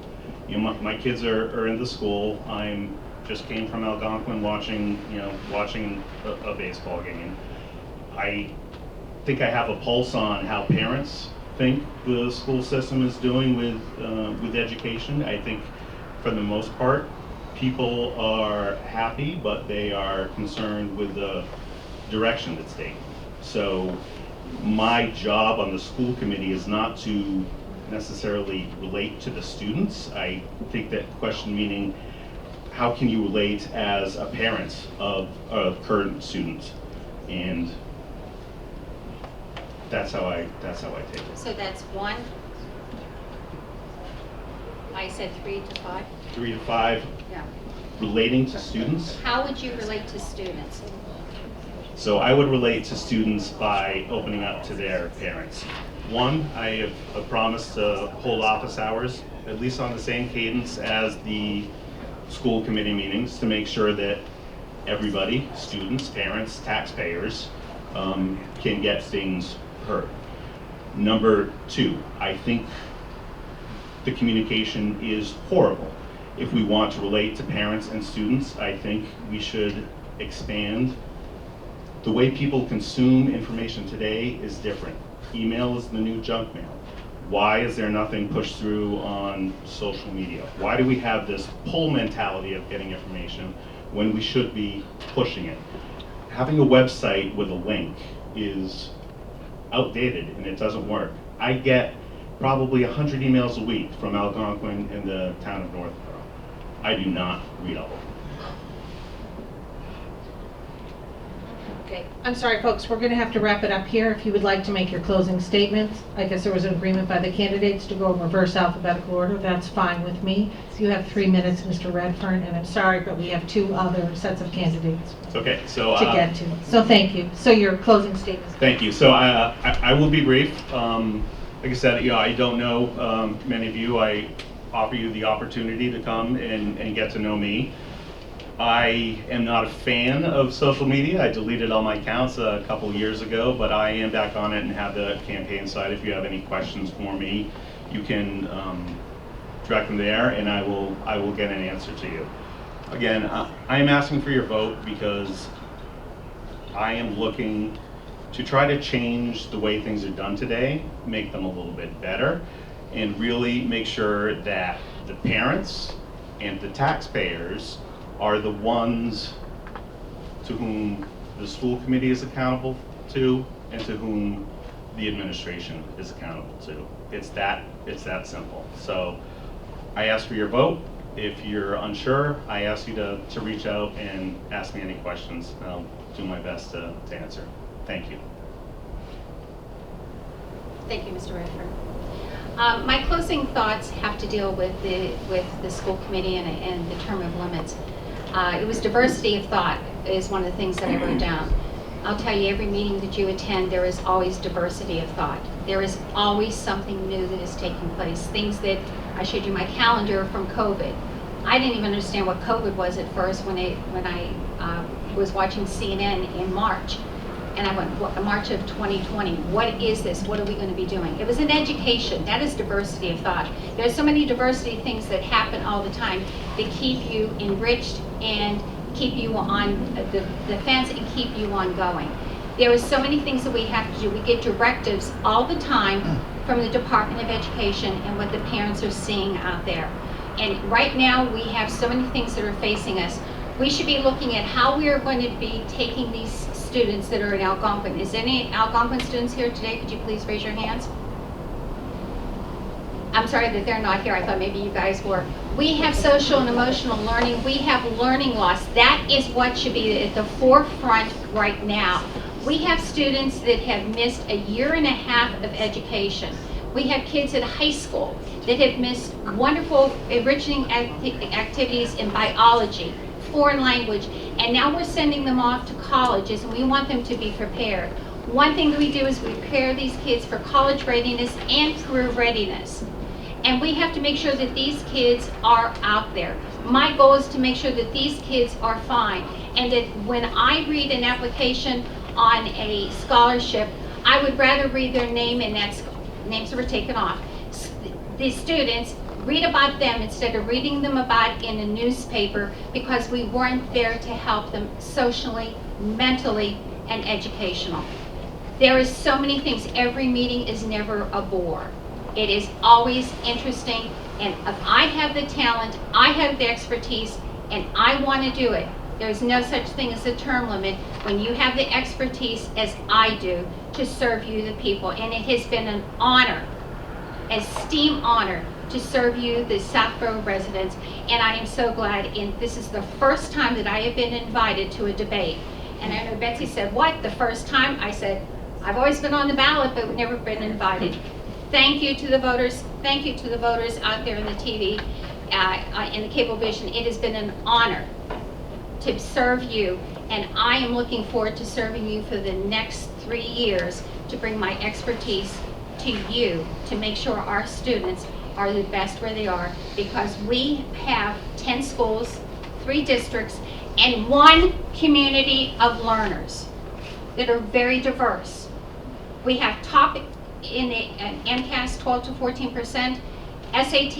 you know, my kids are in the school. I'm just came from Algonquin watching a baseball game. I think I have a pulse on how parents think the school system is doing with education. I think for the most part, people are happy, but they are concerned with the direction that's taken. So my job on the school committee is not to necessarily relate to the students. I think that question meaning, how can you relate as a parent of a current student? And that's how I take it. So that's 1. I said 3 to 5. 3 to 5, Yeah. relating to students. How would you relate to students? So I would relate to students by opening up to their parents. 1, I have a promise to hold office hours, at least on the same cadence as the school committee meetings, to make sure that everybody, students, parents, taxpayers, can get things heard. Number 2, I think the communication is horrible. If we want to relate to parents and students, I think we should expand. The way people consume information today is different. Email is the new junk mail. Why is there nothing pushed through on social media? Why do we have this pull mentality of getting information when we should be pushing it? Having a website with a link is outdated and it doesn't work. I get probably 100 emails a week from Algonquin and the town of Northborough. I do not read all of them. Okay, I'm sorry, folks, we're going to have to wrap it up here. If you would like to make your closing statements, I guess there was an agreement by the candidates to go in reverse alphabetical order. That's fine with me. So you have 3 minutes, Mr. Redfern, and I'm sorry, but we have 2 other sets of candidates It's okay. So to get to. So thank you. So your closing statements. thank you. So I will be brief. Like I said, I don't know many of you. I offer you the opportunity to come and get to know me. I am not a fan of social media. I deleted all my accounts a couple years ago, but I am back on it and have the campaign site. If you have any questions for me, you can direct them there, and I will get an answer to you. Again, I am asking for your vote because I am looking to try to change the way things are done today, make them a little bit better, and really make sure that the parents and the taxpayers are the ones to whom the school committee is accountable to and to whom the administration is accountable to. It's that simple. So I ask for your vote. If you're unsure, I ask you to reach out and ask me any questions. I'll do my best to answer. Thank you. Thank you, Mr. Redfern. My closing thoughts have to deal with the school committee and the term of limits. It was diversity of thought is one of the things that I wrote down. I'll tell you, every meeting that you attend, there is always diversity of thought. There is always something new that is taking place. Things that, I showed you my calendar from COVID. I didn't even understand what COVID was at first when I was watching CNN in March. And I went, what, March of 2020, what is this? What are we going to be doing? It was an education. That is diversity of thought. There's so many diversity things that happen all the time that keep you enriched and keep you on the fence and keep you on going. There are so many things that we have to do. We get directives all the time from the Department of Education and what the parents are seeing out there. And right now we have so many things that are facing us. We should be looking at how we are going to be taking these students that are in Algonquin. Is there any Algonquin students here today? Could you please raise your hands? I'm sorry that they're not here. I thought maybe you guys were. We have social and emotional learning. We have learning loss. That is what should be at the forefront right now. We have students that have missed a year and a half of education. We have kids at high school that have missed wonderful enriching activities in biology, foreign language, and now we're sending them off to colleges and we want them to be prepared. One thing that we do is we prepare these kids for college readiness and career readiness. And we have to make sure that these kids are out there. My goal is to make sure that these kids are fine and that when I read an application on a scholarship, I would rather read their name and names that were taken off. The students, read about them instead of reading them about in a newspaper because we weren't there to help them socially, mentally, and educational. There is so many things. Every meeting is never a bore. It is always interesting, and if I have the talent, I have the expertise, and I want to do it. There's no such thing as a term limit when you have the expertise as I do to serve you, the people, and it has been an honor, an esteemed honor, to serve you, the Southborough residents, and I am so glad. And this is the first time that I have been invited to a debate. And I know Betsy said, what, the first time? I said, I've always been on the ballot, but never been invited. Thank you to the voters. Thank you to the voters out there in the TV, in the cable vision. It has been an honor to serve you, and I am looking forward to serving you for the next 3 years to bring my expertise to you to make sure our students are the best where they are, because we have 10 schools, 3 districts, and 1 community of learners that are very diverse. We have top in the MCAS 12 to 14%, SAT,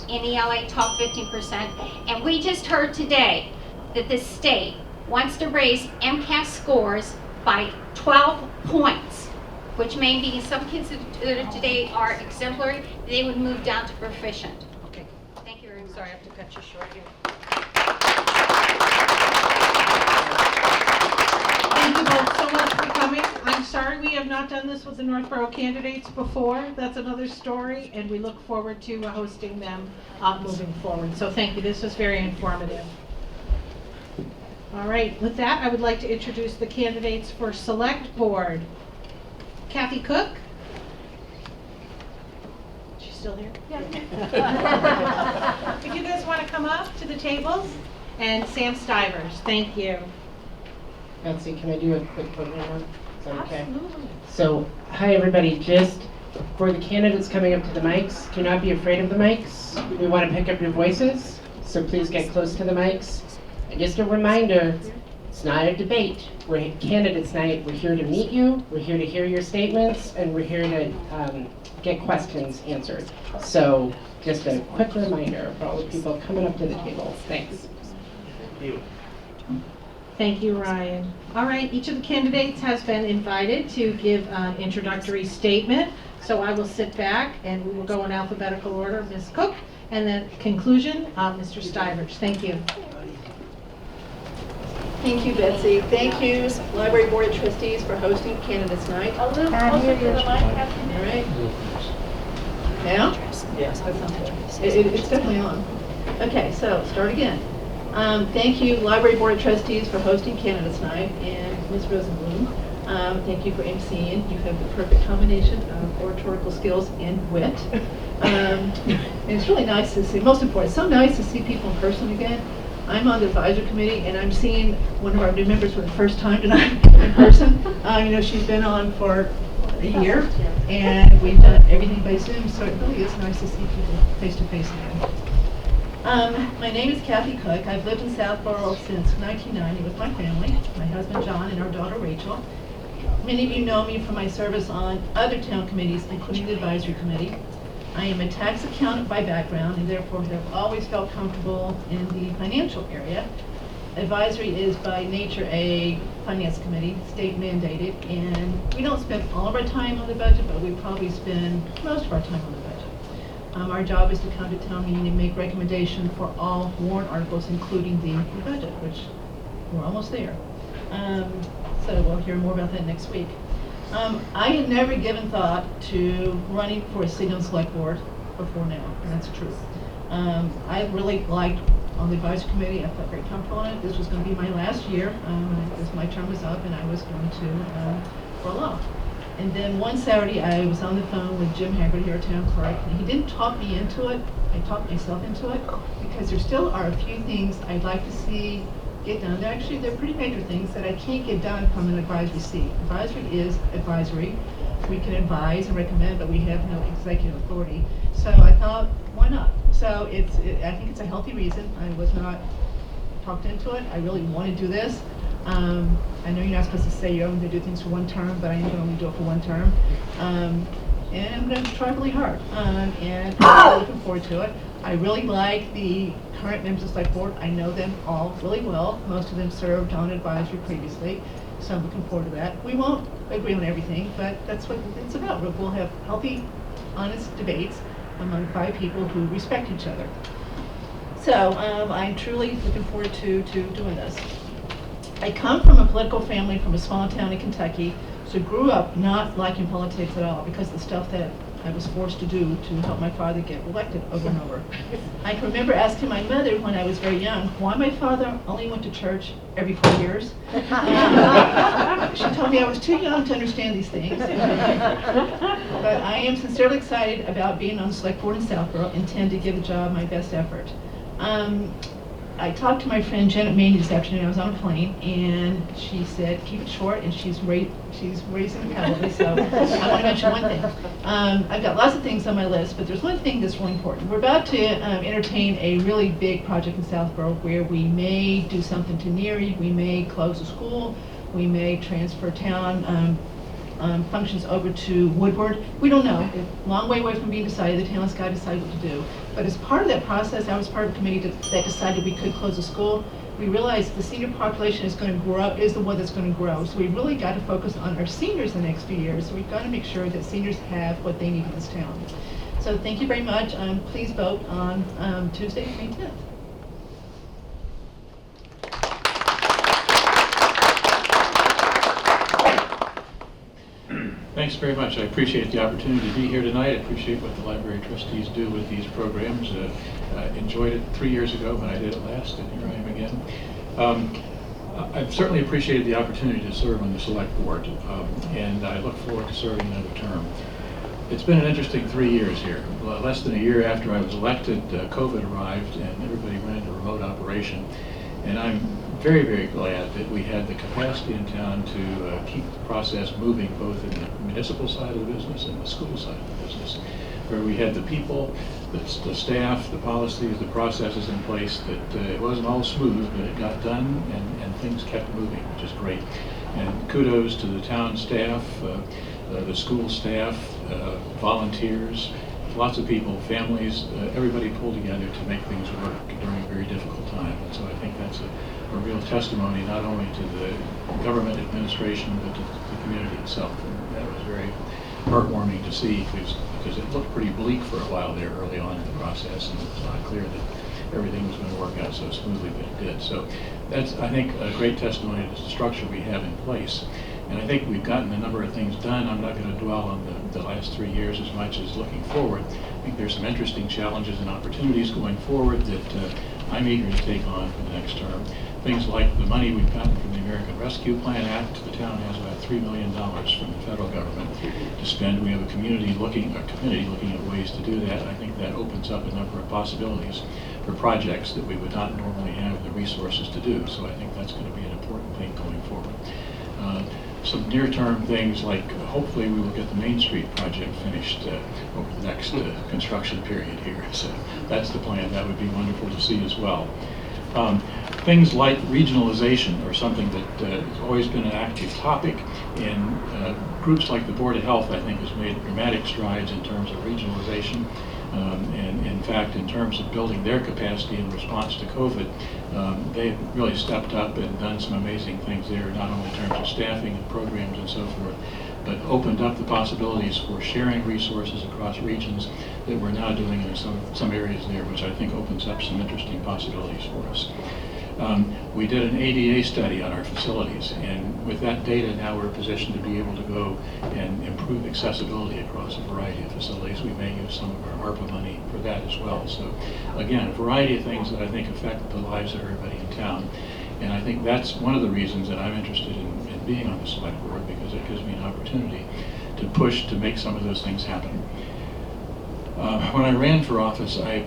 NELA top 15%, and we just heard today that the state wants to raise MCAS scores by 12 points, which may be some kids that today are exemplary, they would move down to proficient. Okay. Thank you very much. Sorry, I have to cut you short here. Thank you both so much for coming. I'm sorry we have not done this with the Northborough candidates before. That's another story, and we look forward to hosting them moving forward. So thank you. This was very informative. All right, with that, I would like to introduce the candidates for Select Board. Kathy Cook. She's still here? Yeah. If you guys want to come up to the tables. And Sam Stivers, thank you. Betsy, can I do a quick vote now? Is that okay? Absolutely. So, hi everybody, just for the candidates coming up to the mics, do not be afraid of the mics. We want to pick up your voices, so please get close to the mics. And just a reminder, it's not a debate. We're candidates night. We're here to meet you, we're here to hear your statements, and we're here to get questions answered. So, just a quick reminder for all the people coming up to the table. Thanks. Thank you, Ryan. All right, each of the candidates has been invited to give an introductory statement. So I will sit back and we will go in alphabetical order, Ms. Cook, and then conclusion, Mr. Stivers. Thank you. Thank you, Betsy. Thank you, Library Board of Trustees, for hosting Candidates Night. A little closer to the mic, Kathy. All right. Now? Yes, that's not good. It's definitely on. Okay, so start again. Thank you, Library Board of Trustees, for hosting Candidates Night, and Ms. Rosenbloom, thank you for emceeing. You have the perfect combination of oratorical skills and wit. And it's really nice to see, most important, it's so nice to see people in person again. I'm on the advisory committee, and I'm seeing one of our new members for the first time tonight in person. You know, she's been on for a year, and we've done everything by Zoom, so it really is nice to see people face to face again. My name is Kathy Cook. I've lived in Southborough since 1990 with my family, my husband John and our daughter Rachel. Many of you know me from my service on other town committees, including the advisory committee. I am a tax accountant by background and therefore have always felt comfortable in the financial area. Advisory is by nature a finance committee, state mandated, and we don't spend all of our time on the budget, but we probably spend most of our time on the budget. Our job is to come to town meeting and make recommendations for all warrant articles, including the budget, which we're almost there. So we'll hear more about that next week. I had never given thought to running for a seat on select board before now, and that's true. I really liked on the advisory committee. I felt very comfortable in it. This was going to be my last year. My term was up, and I was going to roll off. And then one Saturday, I was on the phone with Jim Haggard, our town clerk, and he didn't talk me into it. I talked myself into it because there still are a few things I'd like to see get done. They're pretty major things that I can't get done from an advisory seat. Advisory is advisory. We can advise and recommend, but we have no executive authority. So I thought, why not? So I think it's a healthy reason. I was not talked into it. I really want to do this. I know you're not supposed to say you're only going to do things for one term, but I am going to only do it for one term. And I'm going to try really hard. And I'm looking forward to it. I really like the current members of the select board. I know them all really well. Most of them served on advisory previously, so I'm looking forward to that. We won't agree on everything, but that's what it's about. We'll have healthy, honest debates among 5 people who respect each other. So I'm truly looking forward to doing this. I come from a political family from a small town in Kentucky, so grew up not liking politics at all because of the stuff that I was forced to do to help my father get elected over and over. I can remember asking my mother when I was very young why my father only went to church every 4 years. She told me I was too young to understand these things. But I am sincerely excited about being on the select board in Southborough and intend to give the job my best effort. I talked to my friend Janet Maney this afternoon. I was on a plane, and she said, keep it short, and she's raising the cavalry, so I want to mention one thing. I've got lots of things on my list, but there's one thing that's really important. We're about to entertain a really big project in Southborough where we may do something to Neary, we may close a school, we may transfer town functions over to Woodward. We don't know. It's a long way away from being decided. The town's got to decide what to do. But as part of that process, I was part of a committee that decided we could close a school. We realized the senior population is going to grow, is the one that's going to grow. So we really got to focus on our seniors the next few years. So we've got to make sure that seniors have what they need in this town. So thank you very much. Please vote on Tuesday, May 10th. Thanks very much. I appreciate the opportunity to be here tonight. I appreciate what the library trustees do with these programs. Enjoyed it 3 years ago when I did it last, and here I am again. I've certainly appreciated the opportunity to serve on the select board, and I look forward to serving another term. It's been an interesting 3 years here. Less than a year after I was elected, COVID arrived and everybody went into remote operation. And I'm very, very glad that we had the capacity in town to keep the process moving both in the municipal side of the business and the school side of the business, where we had the people, the staff, the policies, the processes in place that it wasn't all smooth, but it got done and things kept moving, which is great. And kudos to the town staff, the school staff, volunteers, lots of people, families, everybody pulled together to make things work during a very difficult time. And so I think that's a real testimony not only to the government administration, but to the community itself. And that was very heartwarming to see because it looked pretty bleak for a while there early on in the process, and it was not clear that everything was going to work out so smoothly, but it did. So that's, I think, a great testimony to the structure we have in place. And I think we've gotten a number of things done. I'm not going to dwell on the last 3 years as much as looking forward. I think there's some interesting challenges and opportunities going forward that I'm eager to take on for the next term. Things like the money we've gotten from the American Rescue Plan Act. The town has about $3 million from the federal government to spend. We have a committee looking at ways to do that. I think that opens up a number of possibilities for projects that we would not normally have the resources to do. So I think that's going to be an important thing going forward. Some near-term things like hopefully we will get the Main Street project finished over the next construction period here. So that's the plan. That would be wonderful to see as well. Things like regionalization are something that has always been an active topic, and groups like the Board of Health, I think, has made dramatic strides in terms of regionalization. And in fact, in terms of building their capacity in response to COVID, they've really stepped up and done some amazing things there, not only in terms of staffing and programs and so forth, but opened up the possibilities for sharing resources across regions that we're now doing in some areas there, which I think opens up some interesting possibilities for us. We did an ADA study on our facilities, and with that data now we're positioned to be able to go and improve accessibility across a variety of facilities. We may use some of our ARPA money for that as well. So again, a variety of things that I think affect the lives of everybody in town. And I think that's one of the reasons that I'm interested in being on the select board, because it gives me an opportunity to push to make some of those things happen. When I ran for office, I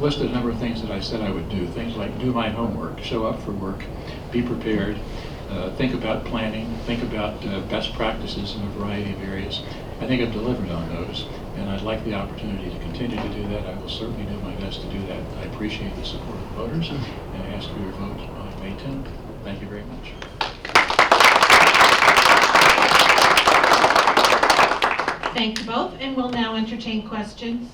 listed a number of things that I said I would do. Things like do my homework, show up for work, be prepared, think about planning, think about best practices in a variety of areas. I think I've delivered on those, and I'd like the opportunity to continue to do that. I will certainly do my best to do that. I appreciate the support of the voters, and I ask for your vote on May 10th. Thank you very much. Thank you both, and we'll now entertain questions.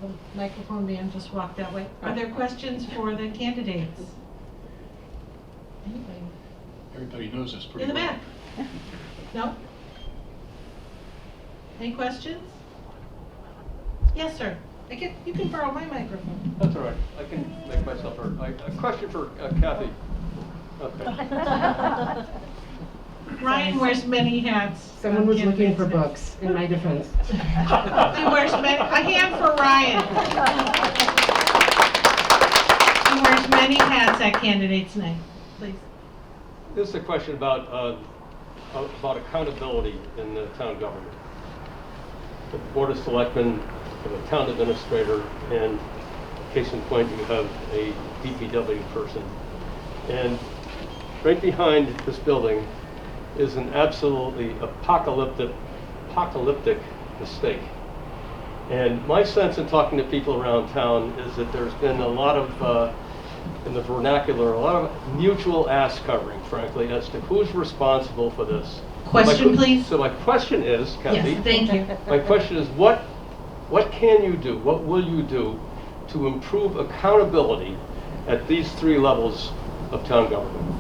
The microphone man just walked that way. Are there questions for the candidates? Anybody? Everybody knows us pretty In the well. back? No? Any questions? Yes, sir. You can borrow my microphone. That's all right. I can make myself heard. A question for Kathy. Okay. Ryan wears many hats. Someone was looking for books, in my defense. He wears many, a hand for Ryan. He wears many hats at candidates night. Please. This is a question about accountability in the town government. The Board of Selectmen, the town administrator, and case in point, you have a DPW person. And right behind this building is an absolutely apocalyptic mistake. And my sense in talking to people around town is that there's been a lot of, in the vernacular, a lot of mutual ass covering, frankly, as to who's responsible for this. Question, please. So my question is, Kathy. Yes, thank you. My question is, what can you do, what will you do to improve accountability at these three levels of town government?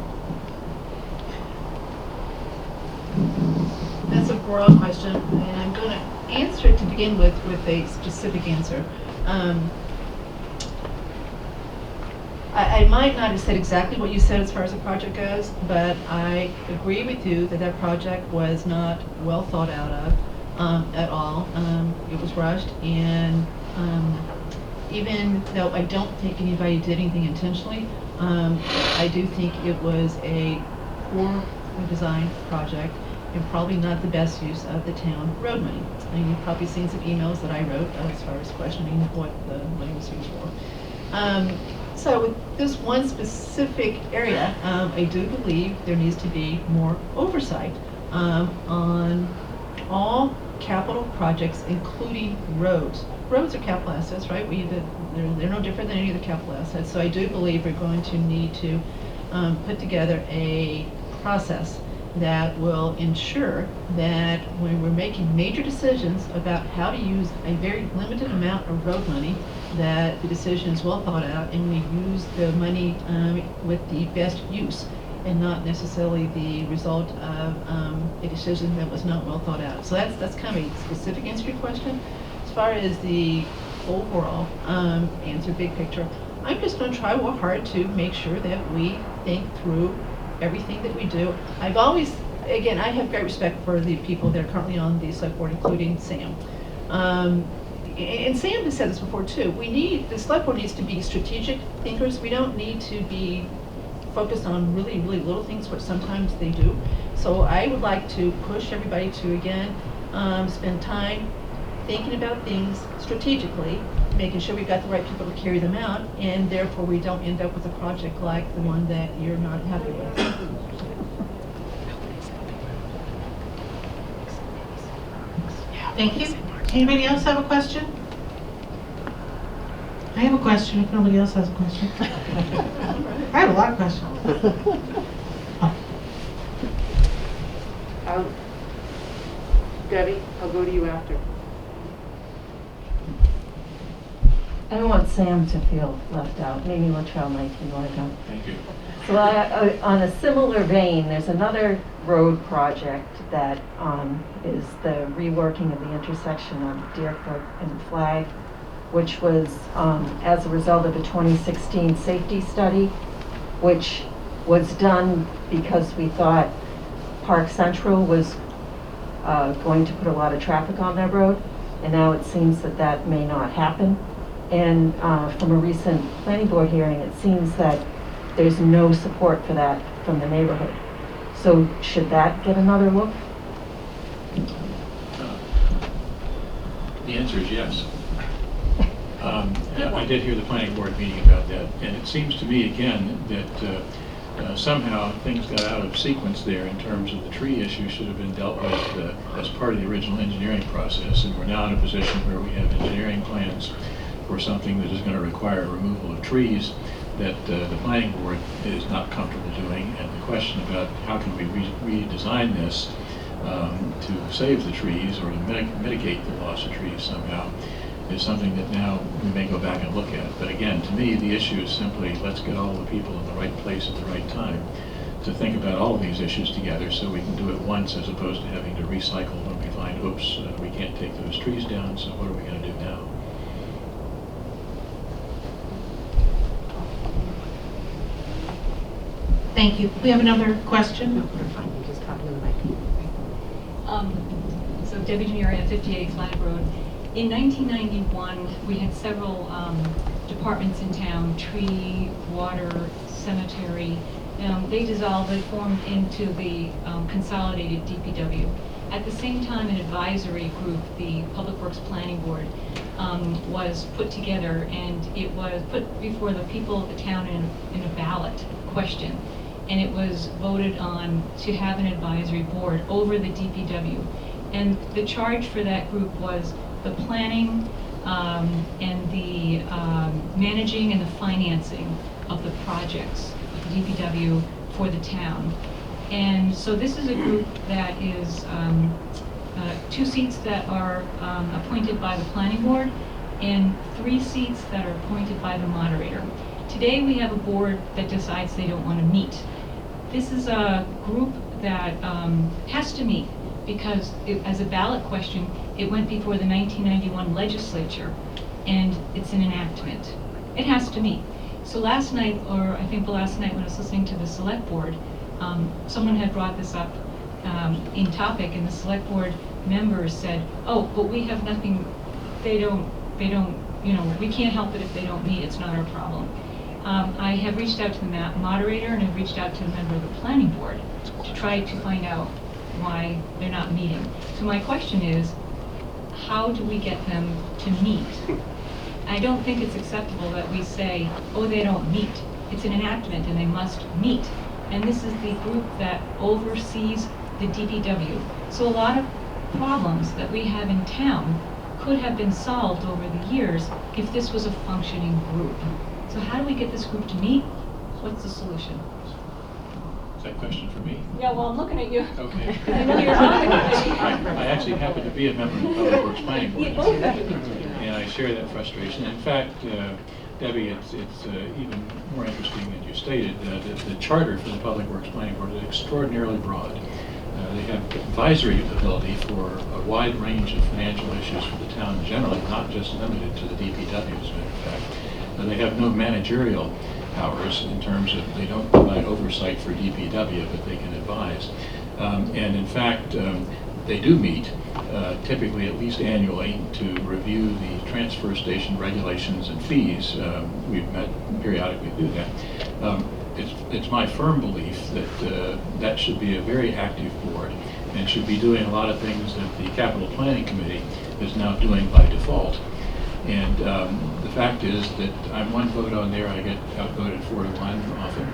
That's a broad question, and I'm going to answer it to begin with a specific answer. I might not have said exactly what you said as far as the project goes, but I agree with you that that project was not well thought out of at all. It was rushed, and even though I don't think anybody did anything intentionally, I do think it was a poor designed project and probably not the best use of the town road money. And you've probably seen some emails that I wrote as far as questioning what the money was used for. So with this one specific area, I do believe there needs to be more oversight on all capital projects, including roads. Roads are capital assets, right? They're no different than any of the capital assets. So I do believe we're going to need to put together a process that will ensure that when we're making major decisions about how to use a very limited amount of road money, that the decision is well thought out and we use the money with the best use and not necessarily the result of a decision that was not well thought out. So that's kind of a specific answer to your question. As far as the overall answer, big picture, I'm just going to try real hard to make sure that we think through everything that we do. I've always, again, I have great respect for the people that are currently on the select board, including Sam. And Sam has said this before too. The select board needs to be strategic thinkers. We don't need to be focused on really, really little things, which sometimes they do. So I would like to push everybody to, again, spend time thinking about things strategically, making sure we've got the right people to carry them out, and therefore we don't end up with a project like the one that you're not happy with. Thank you. Anybody else have a question? I have a question if nobody else has a question. I have a lot of questions. Debbie, I'll go to you after. I don't want Sam to feel left out. Maybe Latrell might, if you want to go. Thank you. So on a similar vein, there's another road project that is the reworking of the intersection of Deerfoot and Flag, which was as a result of a 2016 safety study, which was done because we thought Park Central was going to put a lot of traffic on that road, and now it seems that that may not happen. And from a recent planning board hearing, it seems that there's no support for that from the neighborhood. So should that get another look? The answer is yes. I did hear the planning board meeting about that, and it seems to me again that somehow things got out of sequence there in terms of the tree issue should have been dealt with as part of the original engineering process, and we're now in a position where we have engineering plans for something that is going to require removal of trees that the planning board is not comfortable doing, and the question about how can we redesign this to save the trees or to mitigate the loss of trees somehow is something that now we may go back and look at. But again, to me, the issue is simply let's get all the people in the right place at the right time to think about all of these issues together so we can do it once as opposed to having to recycle when we find, oops, we can't take those trees down, so what are we going to do now? Thank you. We have another question. Just talk to the mic. So Debbie Demure, 58 Flag Road. In 1991, we had several departments in town, tree, water, cemetery. They dissolved and formed into the consolidated DPW. At the same time, an advisory group, the Public Works Planning Board, was put together, and it was put before the people of the town in a ballot question. And it was voted on to have an advisory board over the DPW. And the charge for that group was the planning and the managing and the financing of the projects of the DPW for the town. And so this is a group that is 2 seats that are appointed by the planning board and 3 seats that are appointed by the moderator. Today we have a board that decides they don't want to meet. This is a group that has to meet because as a ballot question, it went before the 1991 legislature and it's an enactment. It has to meet. So last night, or I think the last night when I was listening to the select board, someone had brought this up in topic and the select board members said, oh, but we have nothing, they don't, we can't help it if they don't meet, it's not our problem. I have reached out to the moderator and I've reached out to a member of the planning board to try to find out why they're not meeting. So my question is, how do we get them to meet? I don't think it's acceptable that we say, oh, they don't meet. It's an enactment and they must meet. And this is the group that oversees the DPW. So a lot of problems that we have in town could have been solved over the years if this was a functioning group. So how do we get this group to meet? What's the solution? Is that a question for me? Yeah, well, I'm looking at you. Okay. I know you're on the committee. I actually happen to be a member of the Public Works Planning Board. Yeah, both of you. And I share that frustration. In fact, Debbie, it's even more interesting than you stated. The charter for the Public Works Planning Board is extraordinarily broad. They have advisory ability for a wide range of financial issues for the town generally, not just limited to the DPW, as a matter of fact. They have no managerial powers in terms of, they don't provide oversight for DPW, but they can advise. And in fact, they do meet, typically at least annually, to review the transfer station regulations and fees. We've met periodically to do that. It's my firm belief that that should be a very active board and should be doing a lot of things that the Capital Planning Committee is now doing by default. And the fact is that I'm one vote on there, I get outvoted 4-1 often,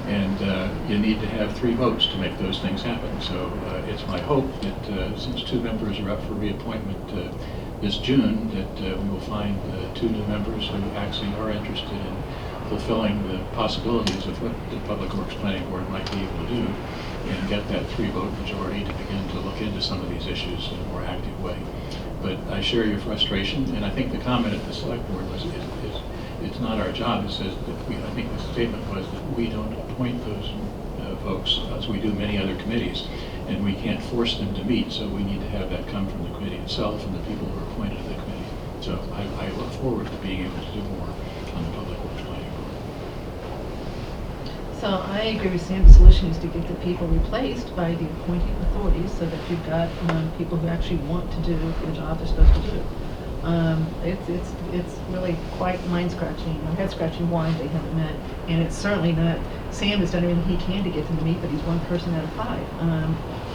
and you need to have 3 votes to make those things happen. So it's my hope that since 2 members are up for reappointment this June, that we will find 2 new members who actually are interested in fulfilling the possibilities of what the Public Works Planning Board might be able to do, and get that 3-vote majority to begin to look into some of these issues in a more active way. But I share your frustration, and I think the comment at the Select Board was, it's not our job. It says that I think the statement was that we don't appoint those folks as we do many other committees, and we can't force them to meet, so we need to have that come from the committee itself and the people who are appointed to the committee. So I look forward to being able to do more on the Public Works Planning Board. So I agree with Sam. The solution is to get the people replaced by the appointing authorities so that you've got people who actually want to do the job they're supposed to do. It's really quite mind-scratching, head-scratching why they haven't met. And it's certainly not, Sam has done everything he can to get them to meet, but he's 1 person out of 5.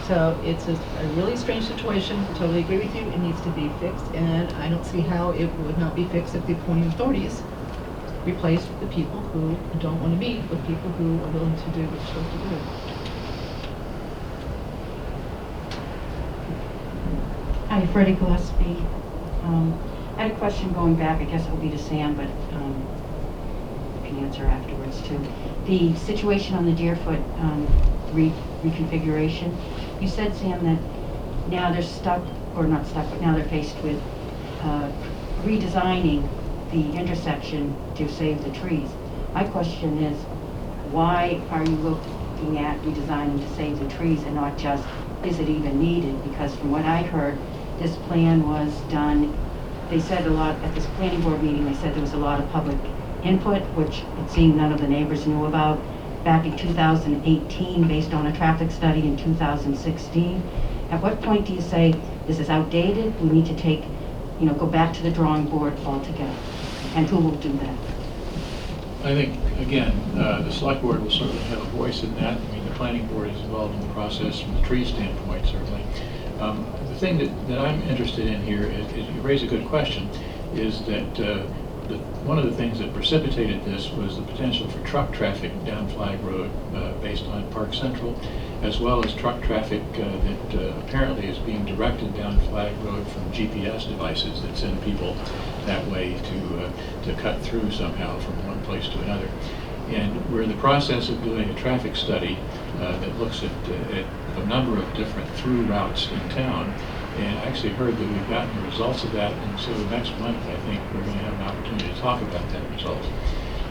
So it's a really strange situation. I totally agree with you. It needs to be fixed, and I don't see how it would not be fixed if the appointing authorities replaced the people who don't want to meet with people who are willing to do what they're supposed to do. Hi, Freddie Gillespie. I had a question going back, I guess it will be to Sam, but you can answer afterwards too. The situation on the Deerfoot reconfiguration, you said, Sam, that now they're stuck, or not stuck, but now they're faced with redesigning the intersection to save the trees. My question is, why are you looking at redesigning to save the trees and not just, is it even needed? Because from what I heard, this plan was done, they said a lot, at this planning board meeting, they said there was a lot of public input, which it seemed none of the neighbors knew about, back in 2018, based on a traffic study in 2016. At what point do you say, this is outdated, we need to take, go back to the drawing board altogether? And who will do that? I think, again, the Select Board will certainly have a voice in that. I mean, the Planning Board is involved in the process from the tree standpoint, certainly. The thing that I'm interested in here is you raise a good question, is that one of the things that precipitated this was the potential for truck traffic down Flag Road based on Park Central, as well as truck traffic that apparently is being directed down Flag Road from GPS devices that send people that way to cut through somehow from one place to another. And we're in the process of doing a traffic study that looks at a number of different through routes in town. And I actually heard that we've gotten the results of that, and so next month I think we're going to have an opportunity to talk about that result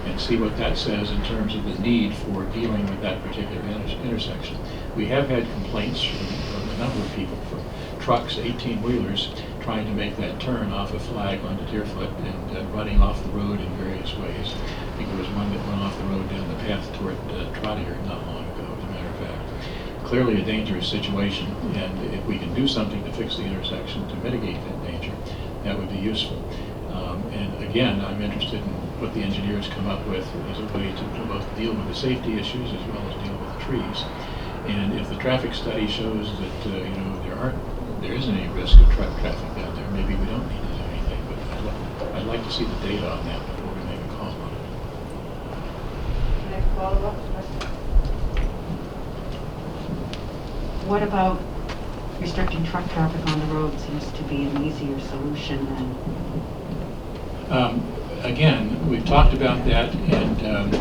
and see what that says in terms of the need for dealing with that particular intersection. We have had complaints from a number of people, from trucks, 18-wheelers, trying to make that turn off of Flag onto Deerfoot and running off the road in various ways. I think there was one that went off the road down the path toward Trottier not long ago, as a matter of fact. Clearly a dangerous situation, and if we can do something to fix the intersection to mitigate that danger, that would be useful. And again, I'm interested in what the engineers come up with as a way to both deal with the safety issues as well as deal with the trees. And if the traffic study shows that there isn't any risk of traffic down there, maybe we don't need to do anything. But I'd like to see the data on that before we make a call on it. Next follow-up question. What about restricting truck traffic on the road? Seems to be an easier solution than. Again, we've talked about that, and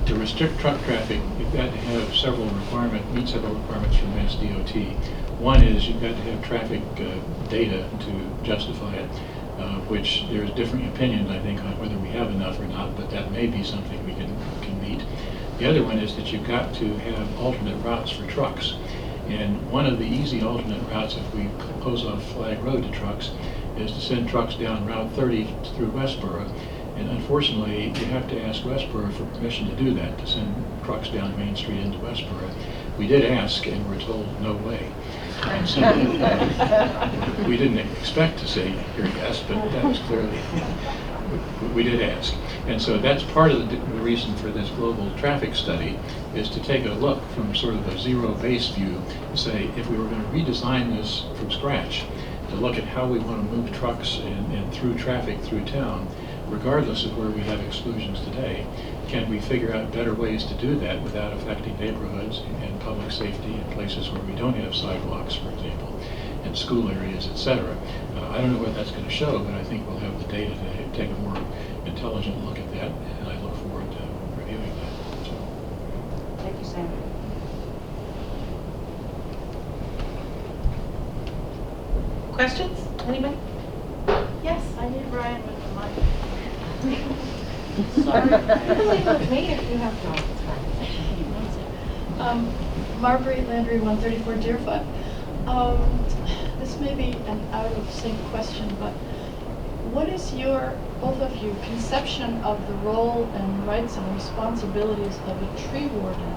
to restrict truck traffic, you've got to have meet several requirements from Mass DOT. One is you've got to have traffic data to justify it, which there's differing opinions, I think, on whether we have enough or not, but that may be something we can meet. The other one is that you've got to have alternate routes for trucks. And one of the easy alternate routes, if we close off Flag Road to trucks, is to send trucks down Route 30 through Westborough. And unfortunately, you have to ask Westborough for permission to do that, to send trucks down Main Street into Westborough. We did ask, and we're told, no way. And so, we didn't expect to say, hear yes, but that was clearly, we did ask. And so that's part of the reason for this global traffic study, is to take a look from sort of a zero-based view and say, if we were going to redesign this from scratch, to look at how we want to move trucks and through traffic through town, regardless of where we have exclusions today, can we figure out better ways to do that without affecting neighborhoods and public safety in places where we don't have sidewalks, for example, and school areas, etc. I don't know what that's going to show, but I think we'll have the data to take a more intelligent look at that, and I look forward to reviewing that. So. Thank you, Sam. Questions? Anybody? Yes? I need Ryan with the mic. Sorry. Really look me if you have to. Marguerite Landry, 134 Deerfoot. This may be an out-of-sync question, but what is your, both of you, conception of the role and rights and responsibilities of a tree warden?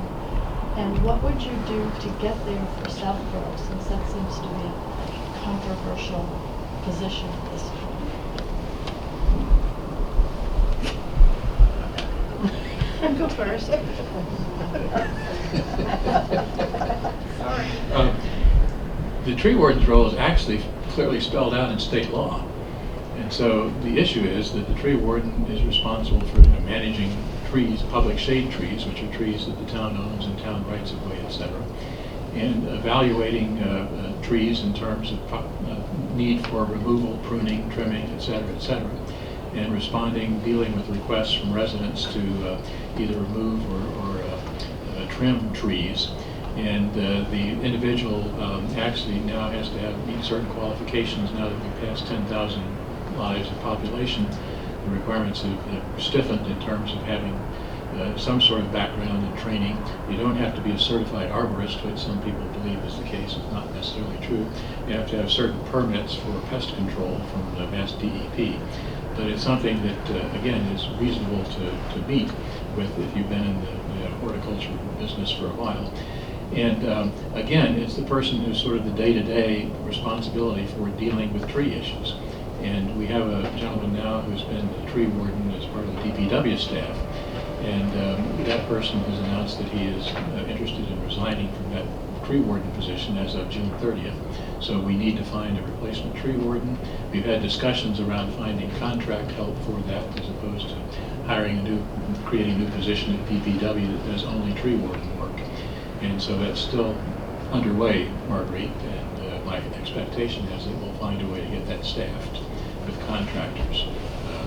And what would you do to get there for Southborough, since that seems to be a controversial position at this point? Go first. Sorry. The tree warden's role is actually clearly spelled out in state law. And so the issue is that the tree warden is responsible for managing trees, public shade trees, which are trees that the town owns and town rights of way, etc., and evaluating trees in terms of need for removal, pruning, trimming, etc., and responding, dealing with requests from residents to either remove or trim trees. And the individual actually now has to meet certain qualifications. Now that we've passed 10,000 lives of population, the requirements have stiffened in terms of having some sort of background and training. You don't have to be a certified arborist, which some people believe is the case. It's not necessarily true. You have to have certain permits for pest control from the Mass DEP. But it's something that, again, is reasonable to meet with if you've been in the horticulture business for a while. And again, it's the person who's sort of the day-to-day responsibility for dealing with tree issues. And we have a gentleman now who's been a tree warden as part of the DPW staff. And that person has announced that he is interested in resigning from that tree warden position as of June 30th. So we need to find a replacement tree warden. We've had discussions around finding contract help for that as opposed to creating a new position at DPW that does only tree warden work. And so that's still underway, Marguerite, and my expectation is that we'll find a way to get that staffed with contractors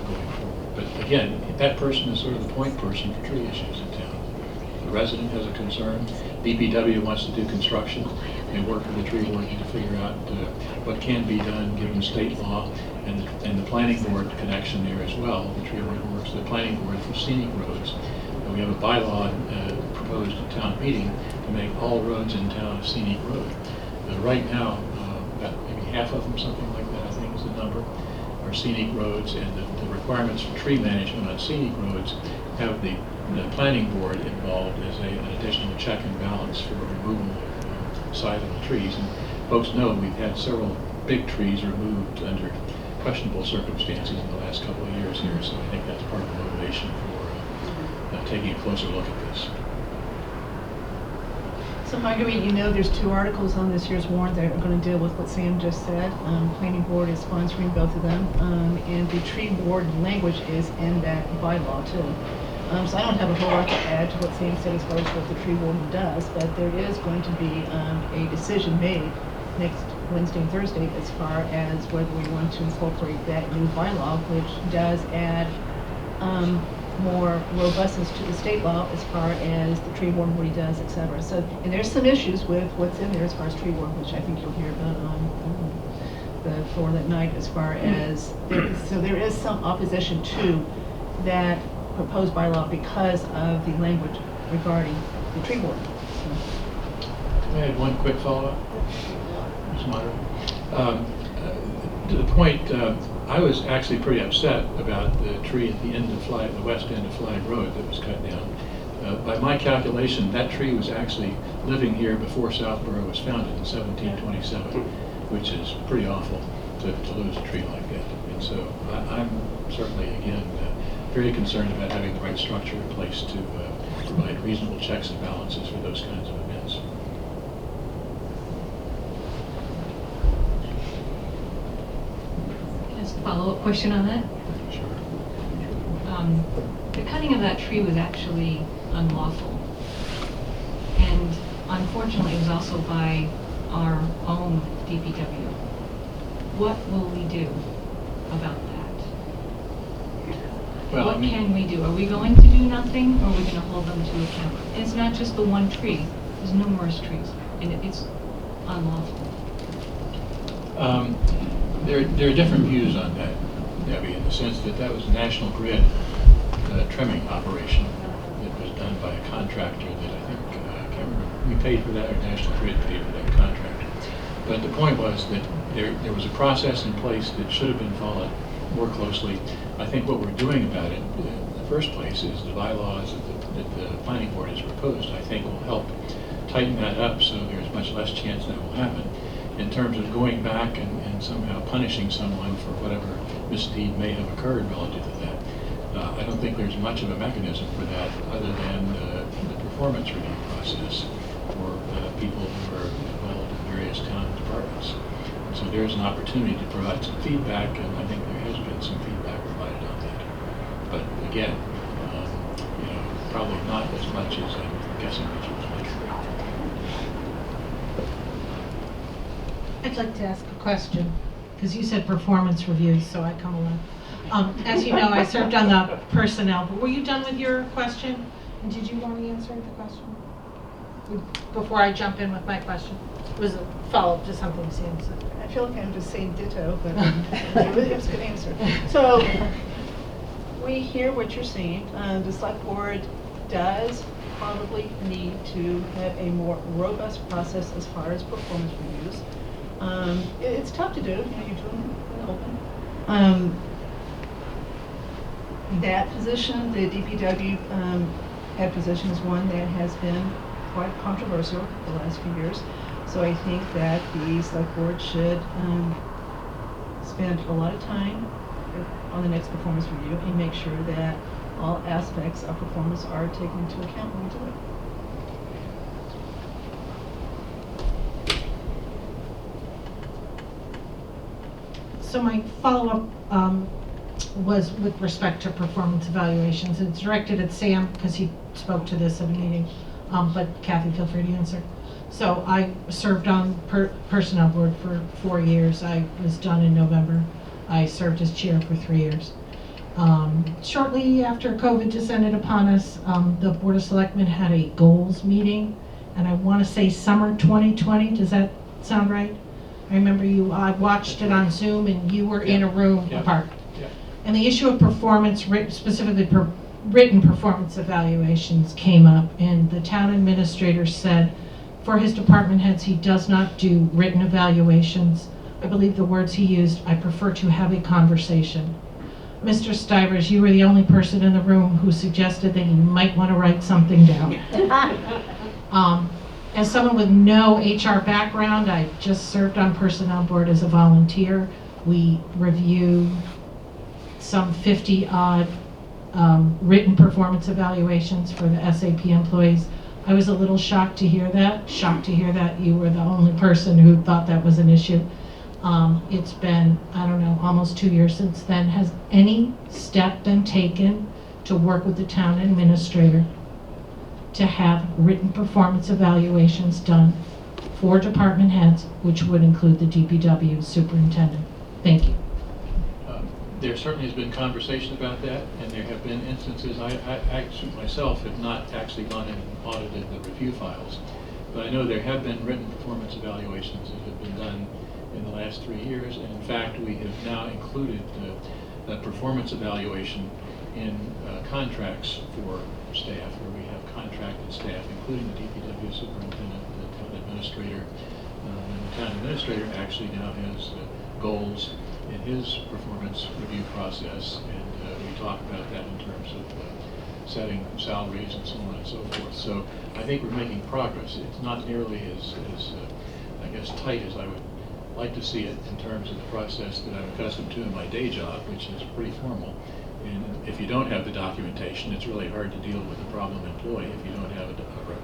going forward. But again, that person is sort of the point person for tree issues in town. The resident has a concern. DPW wants to do construction. They work with the tree warden to figure out what can be done given state law and the planning board connection there as well. The tree warden works with the planning board for scenic roads. We have a bylaw proposed at town meeting to make all roads in town a scenic road. Right now, about maybe half of them, something like that, I think is the number, are scenic roads, and the requirements for tree management on scenic roads have the planning board involved as an additional check and balance for removal of sizable trees. And folks know we've had several big trees removed under questionable circumstances in the last couple of years here, so I think that's part of the motivation for taking a closer look at this. So Marguerite, you know there's 2 articles on this year's warrant that are going to deal with what Sam just said. Planning board is sponsoring both of them, and the tree warden language is in that bylaw too. So I don't have a whole lot to add to what Sam said as far as what the tree warden does, but there is going to be a decision made next Wednesday and Thursday as far as whether we want to incorporate that new bylaw, which does add more robustness to the state law as far as the tree warden, what he does, et cetera. So, and there's some issues with what's in there as far as tree warden, which I think you'll hear about on the floor that night as far as, so there is some opposition to that proposed bylaw because of the language regarding the tree warden. So. Can I add one quick follow-up? Ms. Moderator. To the point, I was actually pretty upset about the tree at the end of the west end of Flag Road that was cut down. By my calculation, that tree was actually living here before Southborough was founded in 1727, which is pretty awful to lose a tree like that. And so I'm certainly, again, very concerned about having the right structure in place to provide reasonable checks and balances for those kinds of events. Just a follow-up question on that. Sure. The cutting of that tree was actually unlawful. And unfortunately, it was also by our own DPW. What will we do about that? Well, What can we do? Are we going to do nothing, or are we going to hold them to account? And it's not just the one tree. There's numerous trees, and it's unlawful. There are different views on that, Debbie, in the sense that that was a National Grid trimming operation that was done by a contractor that I think, I can't remember, we paid for that, or National Grid paid for that contractor. But the point was that there was a process in place that should have been followed more closely. I think what we're doing about it in the first place is the bylaws that the planning board has proposed, I think will help tighten that up so there's much less chance that will happen. In terms of going back and somehow punishing someone for whatever misdeed may have occurred relative to that, I don't think there's much of a mechanism for that other than the performance review process for people who are involved in various town departments. So there's an opportunity to provide some feedback, and I think there has been some feedback provided on that. But again, probably not as much as I'm guessing that you would like. I'd like to ask a question, because you said performance reviews, so I come along. As you know, I served on the personnel, but were you done with your question? And did you want to answer the question? Before I jump in with my question. It was a follow-up to something Sam said. I feel like I'm just saying ditto, but it was a good answer. So we hear what you're saying. The select board does probably need to have a more robust process as far as performance reviews. It's tough to do, you do them in the open. That position, the DPW head position, is one that has been quite controversial the last few years. So I think that the select board should spend a lot of time on the next performance review and make sure that all aspects of performance are taken into account when we do it. So my follow-up was with respect to performance evaluations. It's directed at Sam because he spoke to this at a meeting, but Kathy, feel free to answer. So I served on personnel board for 4 years. I was done in November. I served as chair for 3 years. Shortly after COVID descended upon us, the Board of Selectmen had a goals meeting, and I want to say summer 2020. Does that sound right? I remember I watched it on Zoom, and you were in a room apart. Yeah. And the issue of performance, specifically written performance evaluations, came up, and the town administrator said for his department heads he does not do written evaluations. I believe the words he used, I prefer to have a conversation. Mr. Stivers, you were the only person in the room who suggested that you might want to write something down. As someone with no HR background, I just served on personnel board as a volunteer. We review some 50-odd written performance evaluations for the SAP employees. I was a little shocked to hear that you were the only person who thought that was an issue. It's been, I don't know, almost 2 years since then. Has any step been taken to work with the town administrator to have written performance evaluations done for department heads, which would include the DPW superintendent? Thank you. There certainly has been conversation about that, and there have been instances, I actually myself have not actually gone in and audited the review files, but I know there have been written performance evaluations that have been done in the last 3 years, and in fact we have now included a performance evaluation in contracts for staff, where we have contracted staff, including the DPW superintendent, the town administrator, and the town administrator actually now has goals in his performance review process, and we talk about that in terms of setting salaries and so on and so forth. So I think we're making progress. It's not nearly as I guess, tight as I would like to see it in terms of the process that I'm accustomed to in my day job, which is pretty formal. And if you don't have the documentation, it's really hard to deal with a problem employee if you don't have a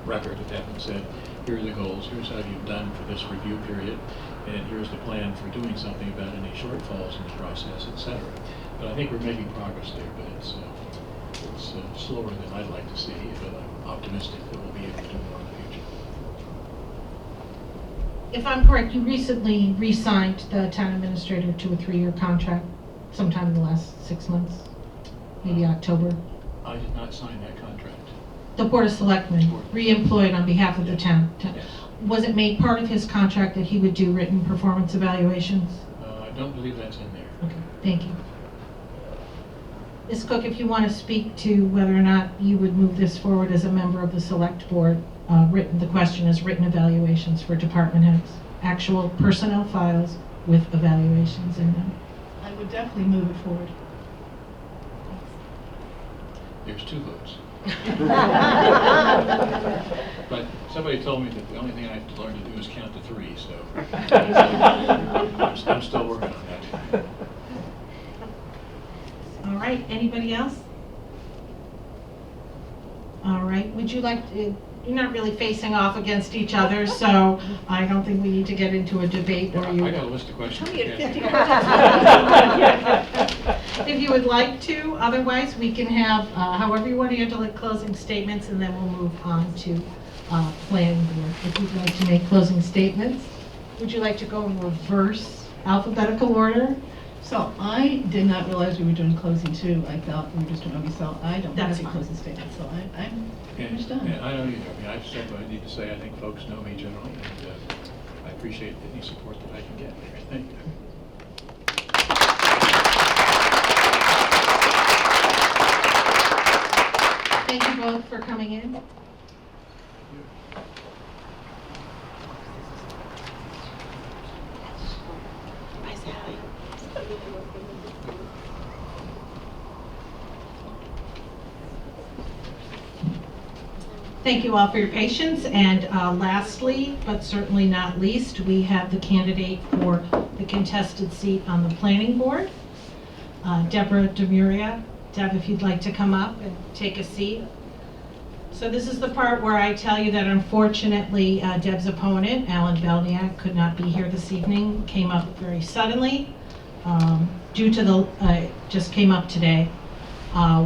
record of having said, here are the goals, here's how you've done for this review period, and here's the plan for doing something about any shortfalls in the process, etc. But I think we're making progress there, but it's slower than I'd like to see, but I'm optimistic that we'll be able to do more in the future. If I'm correct, you recently re-signed the town administrator to a 3-year contract sometime in the last 6 months, maybe October. I did not sign that contract. The Board of Selectmen re-employed on behalf of the town. Yes. Was it made part of his contract that he would do written performance evaluations? I don't believe that's in there. Okay, thank you. Ms. Cook, if you want to speak to whether or not you would move this forward as a member of the Select Board, the question is written evaluations for department heads, actual personnel files with evaluations in them. I would definitely move it forward. There's 2 votes. But somebody told me that the only thing I have to learn to do is count to 3, so I'm still working on that. All right, anybody else? All right, would you like to, you're not really facing off against each other, so I don't think we need to get into a debate where you... I got a list of questions. If you would like to, otherwise we can have, however you want to handle it, closing statements, and then we'll move on to planning board. If you'd like to make closing statements, would you like to go in reverse alphabetical order? So I did not realize we were doing closing too. I thought we were just doing OB, so I don't have That's any fine. closing statements, so I'm pretty much done. And I don't either. I mean, I've said what I need to say. I think folks know me generally, and I appreciate any support that I can get. Thank you. Thank you both for coming in. Thank you all for your patience, and lastly, but certainly not least, we have the candidate for the contested seat on the planning board, Deborah Demuria. Deb, if you'd like to come up and take a seat. So this is the part where I tell you that unfortunately Deb's opponent, Alan Belniak, could not be here this evening. Came up very suddenly due to the, just came up today.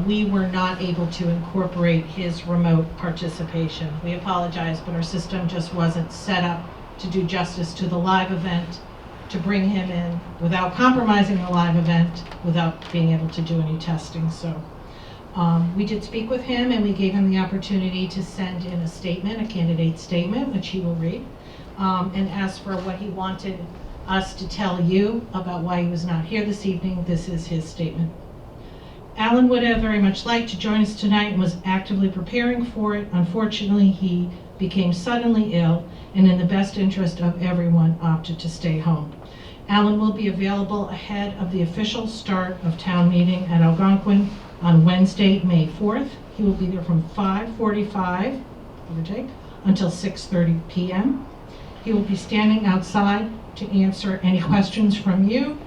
We were not able to incorporate his remote participation. We apologize, but our system just wasn't set up to do justice to the live event, to bring him in without compromising the live event, without being able to do any testing. So we did speak with him, and we gave him the opportunity to send in a statement, a candidate statement, which he will read, and ask for what he wanted us to tell you about why he was not here this evening. This is his statement. Alan would have very much liked to join us tonight and was actively preparing for it. Unfortunately, he became suddenly ill, and in the best interest of everyone, opted to stay home. Alan will be available ahead of the official start of town meeting at Algonquin on Wednesday, May 4th. He will be there from 5:45, give or take, until 6:30 p.m. He will be standing outside to answer any questions from you.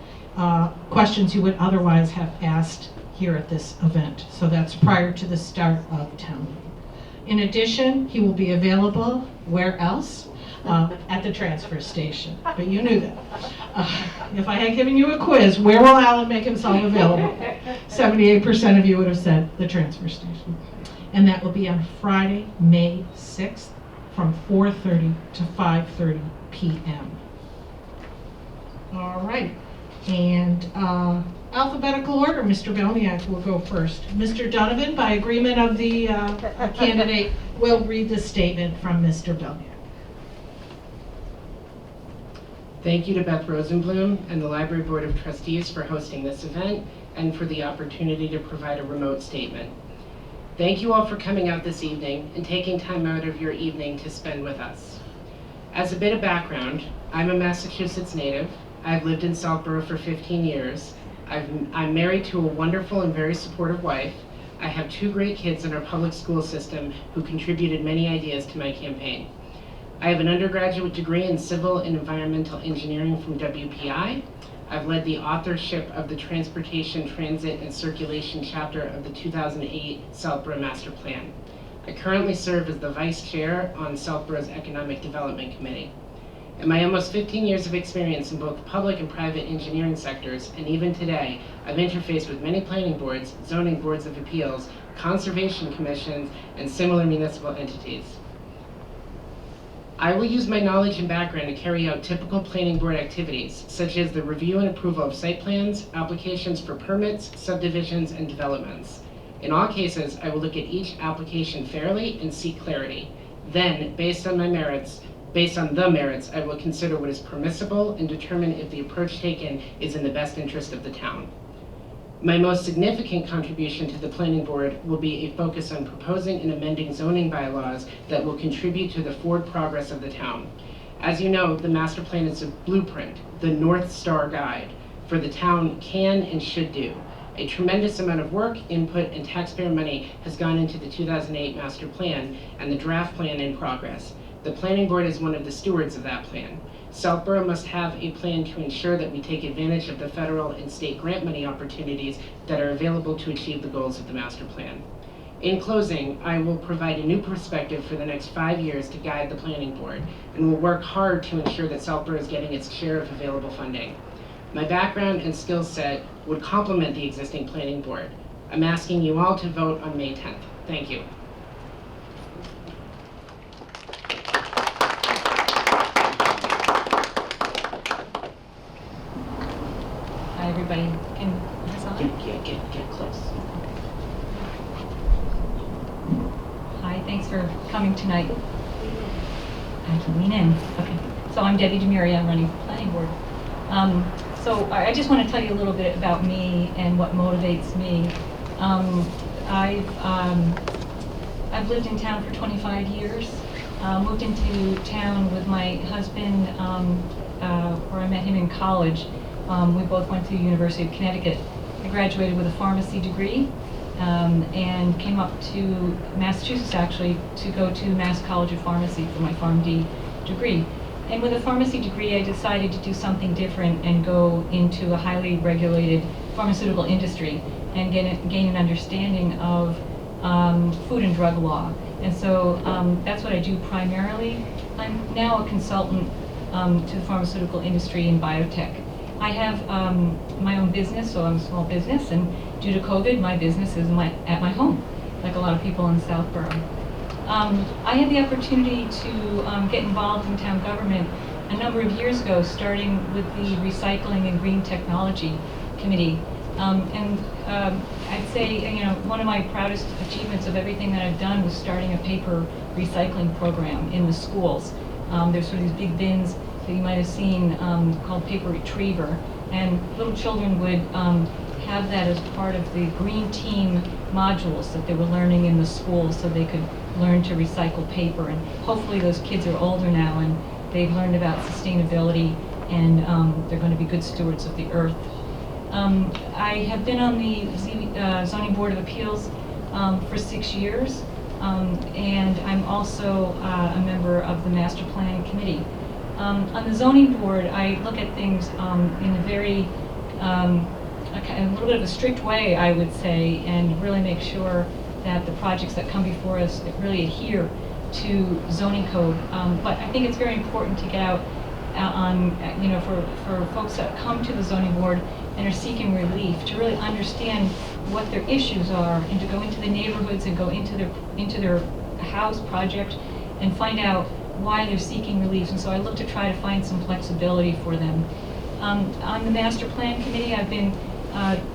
questions you would otherwise have asked here at this event. So that's prior to the start of town meeting. In addition, he will be available, where else? At the transfer station, but you knew that. If I had given you a quiz, where will Alan make himself available? 78% of you would have said the transfer station. And that will be on Friday, May 6th from 4:30 to 5:30 p.m. All right, and alphabetical order, Mr. Belniak will go first. Mr. Donovan, by agreement of the candidate, will read the statement from Mr. Belniak. Thank you to Beth Rosenbloom and the Library Board of Trustees for hosting this event and for the opportunity to provide a remote statement. Thank you all for coming out this evening and taking time out of your evening to spend with us. As a bit of background, I'm a Massachusetts native. I've lived in Southborough for 15 years. I'm married to a wonderful and very supportive wife. I have 2 great kids in our public school system who contributed many ideas to my campaign. I have an undergraduate degree in civil and environmental engineering from WPI. I've led the authorship of the Transportation, Transit, and Circulation chapter of the 2008 Southborough Master Plan. I currently serve as the Vice Chair on Southborough's Economic Development Committee. In my almost 15 years of experience in both the public and private engineering sectors, and even today, I've interfaced with many planning boards, zoning boards of appeals, conservation commissions, and similar municipal entities. I will use my knowledge and background to carry out typical planning board activities, such as the review and approval of site plans, applications for permits, subdivisions, and developments. In all cases, I will look at each application fairly and seek clarity. Then, based on the merits, I will consider what is permissible and determine if the approach taken is in the best interest of the town. My most significant contribution to the planning board will be a focus on proposing and amending zoning bylaws that will contribute to the forward progress of the town. As you know, the master plan is a blueprint, the North Star guide for the town can and should do. A tremendous amount of work, input, and taxpayer money has gone into the 2008 master plan and the draft plan in progress. The planning board is one of the stewards of that plan. Southborough must have a plan to ensure that we take advantage of the federal and state grant money opportunities that are available to achieve the goals of the master plan. In closing, I will provide a new perspective for the next 5 years to guide the planning board and will work hard to ensure that Southborough is getting its share of available funding. My background and skill set would complement the existing planning board. I'm asking you all to vote on May 10th. Thank you. Hi, everybody. Can this on? Get close. Hi, thanks for coming tonight. I can lean in. Okay. So I'm Debbie DeMuria. I'm running for planning board. So I just want to tell you a little bit about me and what motivates me. I've lived in town for 25 years. Moved into town with my husband, where I met him in college. We both went to the University of Connecticut. I graduated with a pharmacy degree and came up to Massachusetts actually to go to Mass College of Pharmacy for my PharmD degree. And with a pharmacy degree, I decided to do something different and go into a highly regulated pharmaceutical industry and gain an understanding of food and drug law. And so that's what I do primarily. I'm now a consultant to the pharmaceutical industry in biotech. I have my own business, so I'm a small business, and due to COVID, my business is at my home, like a lot of people in Southborough. I had the opportunity to get involved in town government a number of years ago, starting with the Recycling and Green Technology Committee. I'd say, one of my proudest achievements of everything that I've done was starting a paper recycling program in the schools. There's sort of these big bins that you might have seen called Paper Retriever, and little children would have that as part of the Green Team modules that they were learning in the schools so they could learn to recycle paper. And hopefully those kids are older now and they've learned about sustainability and they're going to be good stewards of the earth. I have been on the Zoning Board of Appeals for 6 years, and I'm also a member of the Master Planning Committee. On the Zoning Board, I look at things in a very a little bit of a strict way, I would say, and really make sure that the projects that come before us really adhere to zoning code. But I think it's very important to get out for folks that come to the zoning board and are seeking relief, to really understand what their issues are, and to go into the neighborhoods and go into their house project and find out why they're seeking relief. And so I look to try to find some flexibility for them. On the master plan committee, I've been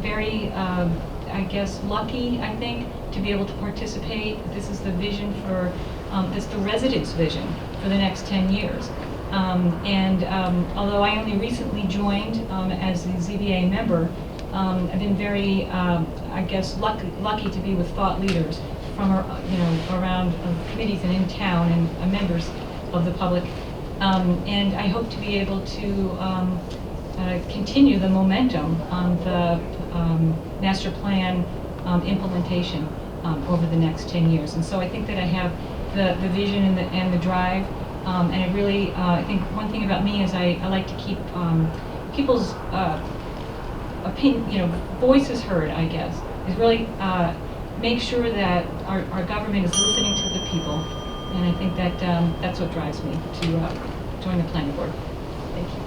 very, I guess, lucky, I think, to be able to participate. This is the vision for, it's the residents' vision for the next 10 years. Although I only recently joined as the ZBA member, I've been very, I guess, lucky to be with thought leaders from, around committees and in town, and members of the public. And I hope to be able to continue the momentum on the master plan implementation over the next 10 years. And so I think that I have the vision and the drive. And I really, I think one thing about me is I like to keep people's voices heard, I guess, is really make sure that our government is listening to the people. And I think that that's what drives me to join the planning board. Thank you.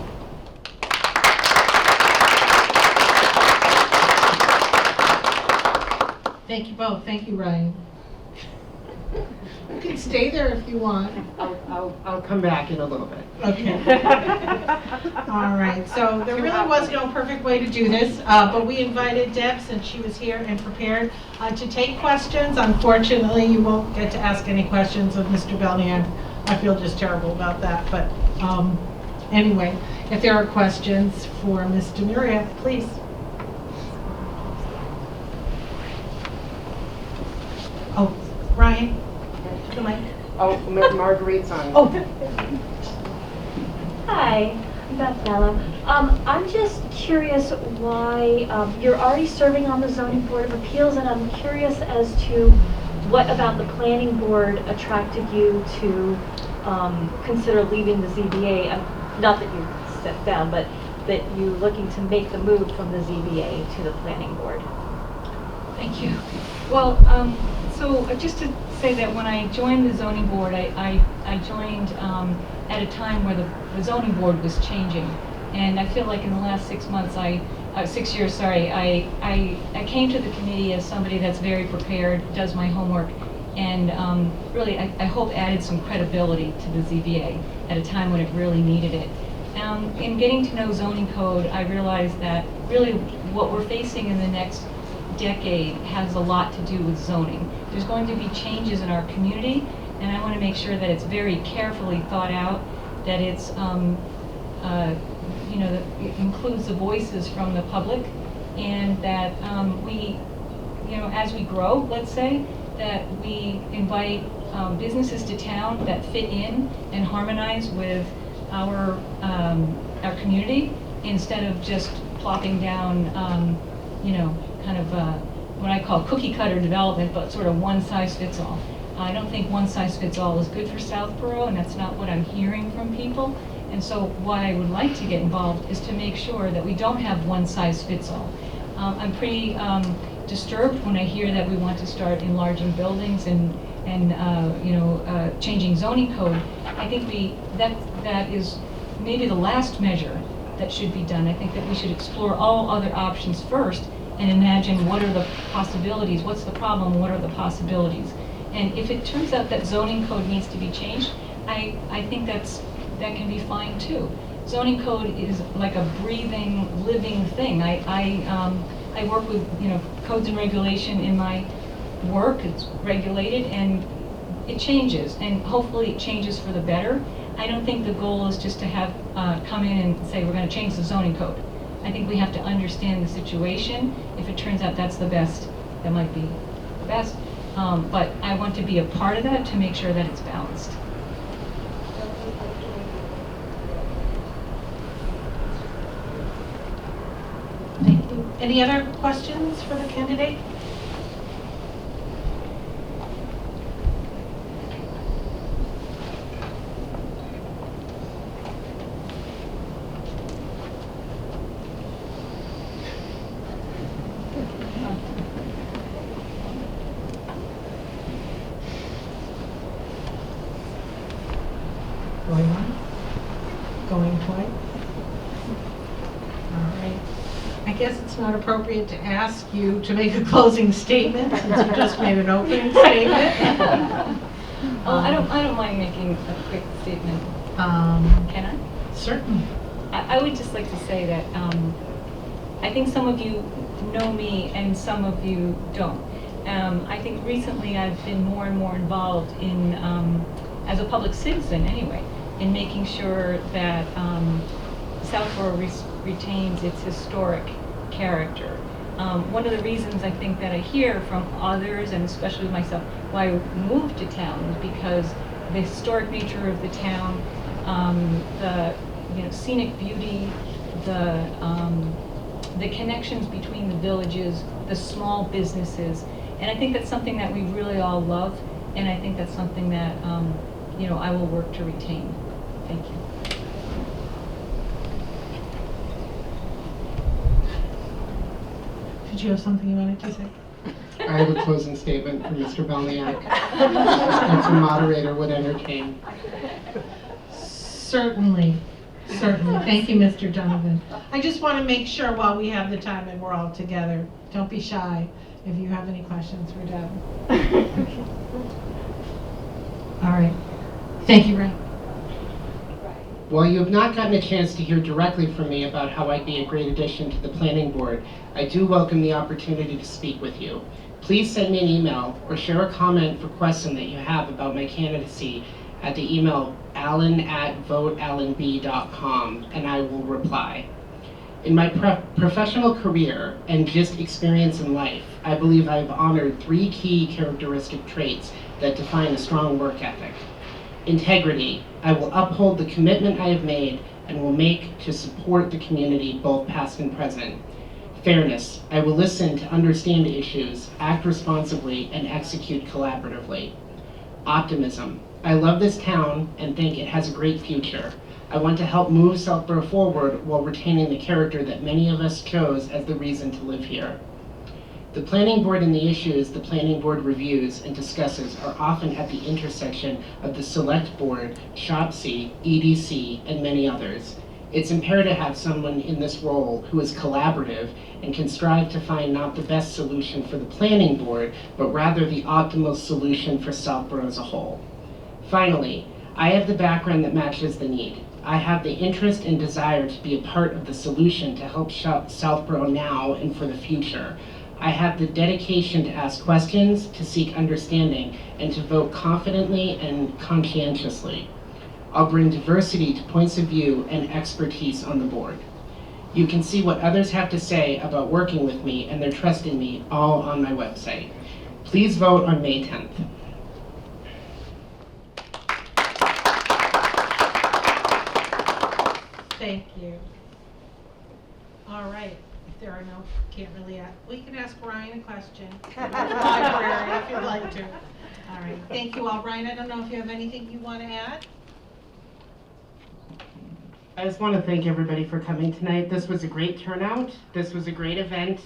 Thank you both. Thank you, Ryan. You can stay there if you want. I'll come back in a little bit. Okay. All right. So there really was no perfect way to do this, but we invited Deb, since she was here and prepared, to take questions. Unfortunately, you won't get to ask any questions of Mr. Belknap. I feel just terrible about that. But anyway, if there are questions for Mr. Muria, please. Oh, Ryan, the mic. Oh, Marguerite's on. Oh. Hi, I'm Beth Mello. I'm just curious why you're already serving on the Zoning Board of Appeals, and I'm curious as to what about the Planning Board attracted you to consider leaving the ZBA. Not that you stepped down, but that you're looking to make the move from the ZBA to the Planning Board. Thank you. Well, so just to say that when I joined the zoning board, I joined at a time where the zoning board was changing, and I feel like in the last 6 months, 6 years, sorry, I came to the committee as somebody that's very prepared, does my homework, and really I hope added some credibility to the ZBA at a time when it really needed it. In getting to know zoning code, I realized that really what we're facing in the next decade has a lot to do with zoning. There's going to be changes in our community, and I want to make sure that it's very carefully thought out, that it's, that it includes the voices from the public, and that we, as we grow, let's say, that we invite businesses to town that fit in and harmonize with our community, instead of just plopping down, kind of what I call cookie cutter development, but sort of one size fits all. I don't think one size fits all is good for Southborough, and that's not what I'm hearing from people. And so what I would like to get involved is to make sure that we don't have one size fits all. I'm pretty disturbed when I hear that we want to start enlarging buildings and changing zoning code. I think that is maybe the last measure that should be done. I think that we should explore all other options first and imagine what are the possibilities, what's the problem, what are the possibilities. And if it turns out that zoning code needs to be changed, I think that can be fine too. Zoning code is like a breathing, living thing. I work with codes and regulation in my work. It's regulated and it changes, and hopefully it changes for the better. I don't think the goal is just to have come in and say we're going to change the zoning code. I think we have to understand the situation. If it turns out that's the best, that might be the best. But I want to be a part of that to make sure that it's balanced. Thank you. Any other questions for the candidate? quiet. All right. I guess it's not appropriate to ask you to make a closing statement since you just made an opening statement. Oh, I don't mind making a quick statement. Can I? Certainly. I would just like to say that I think some of you know me and some of you don't. I think recently I've been more and more involved in, as a public citizen anyway, in making sure that Southborough retains its historic character. One of the reasons I think that I hear from others, and especially myself, why I moved to town is because the historic nature of the town, the scenic beauty, the connections between the villages, the small businesses, and I think that's something that we really all love, and I think that's something that I will work to retain. Thank you. Did you have something you wanted to say? I have a closing statement from Mr. Belniak. If the moderator would entertain. Certainly. Certainly. Thank you, Mr. Donovan. I just want to make sure while we have the time and we're all together, don't be shy if you have any questions for Deb. All right. Thank you, Ray. While you have not gotten a chance to hear directly from me about how I'd be a great addition to the planning board, I do welcome the opportunity to speak with you. Please send me an email or share a comment or question that you have about my candidacy at the email allen@voteallenb.com, and I will reply. In my professional career and just experience in life, I believe I've honored 3 key characteristic traits that define a strong work ethic. Integrity. I will uphold the commitment I have made and will make to support the community, both past and present. Fairness. I will listen to understand issues, act responsibly, and execute collaboratively. Optimism. I love this town and think it has a great future. I want to help move Southborough forward while retaining the character that many of us chose as the reason to live here. The planning board and the issues the planning board reviews and discusses are often at the intersection of the select board, SHOPC, EDC, and many others. It's imperative to have someone in this role who is collaborative and can strive to find not the best solution for the planning board, but rather the optimal solution for Southborough as a whole. Finally, I have the background that matches the need. I have the interest and desire to be a part of the solution to help Southborough now and for the future. I have the dedication to ask questions, to seek understanding, and to vote confidently and conscientiously. I'll bring diversity to points of view and expertise on the board. You can see what others have to say about working with me and their trust in me all on my website. Please vote on May 10th. Thank you. All right. If there are no, can't really ask. We can ask Ryan a question about the library if you'd like to. All right. Thank you all. Ryan, I don't know if you have anything you want to add? I just want to thank everybody for coming tonight. This was a great turnout. This was a great event.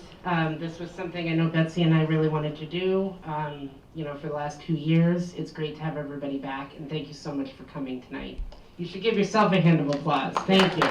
This was something I know Betsy and I really wanted to do, for the last 2 years. It's great to have everybody back, and thank you so much for coming tonight. You should give yourself a hand of applause. Thank you.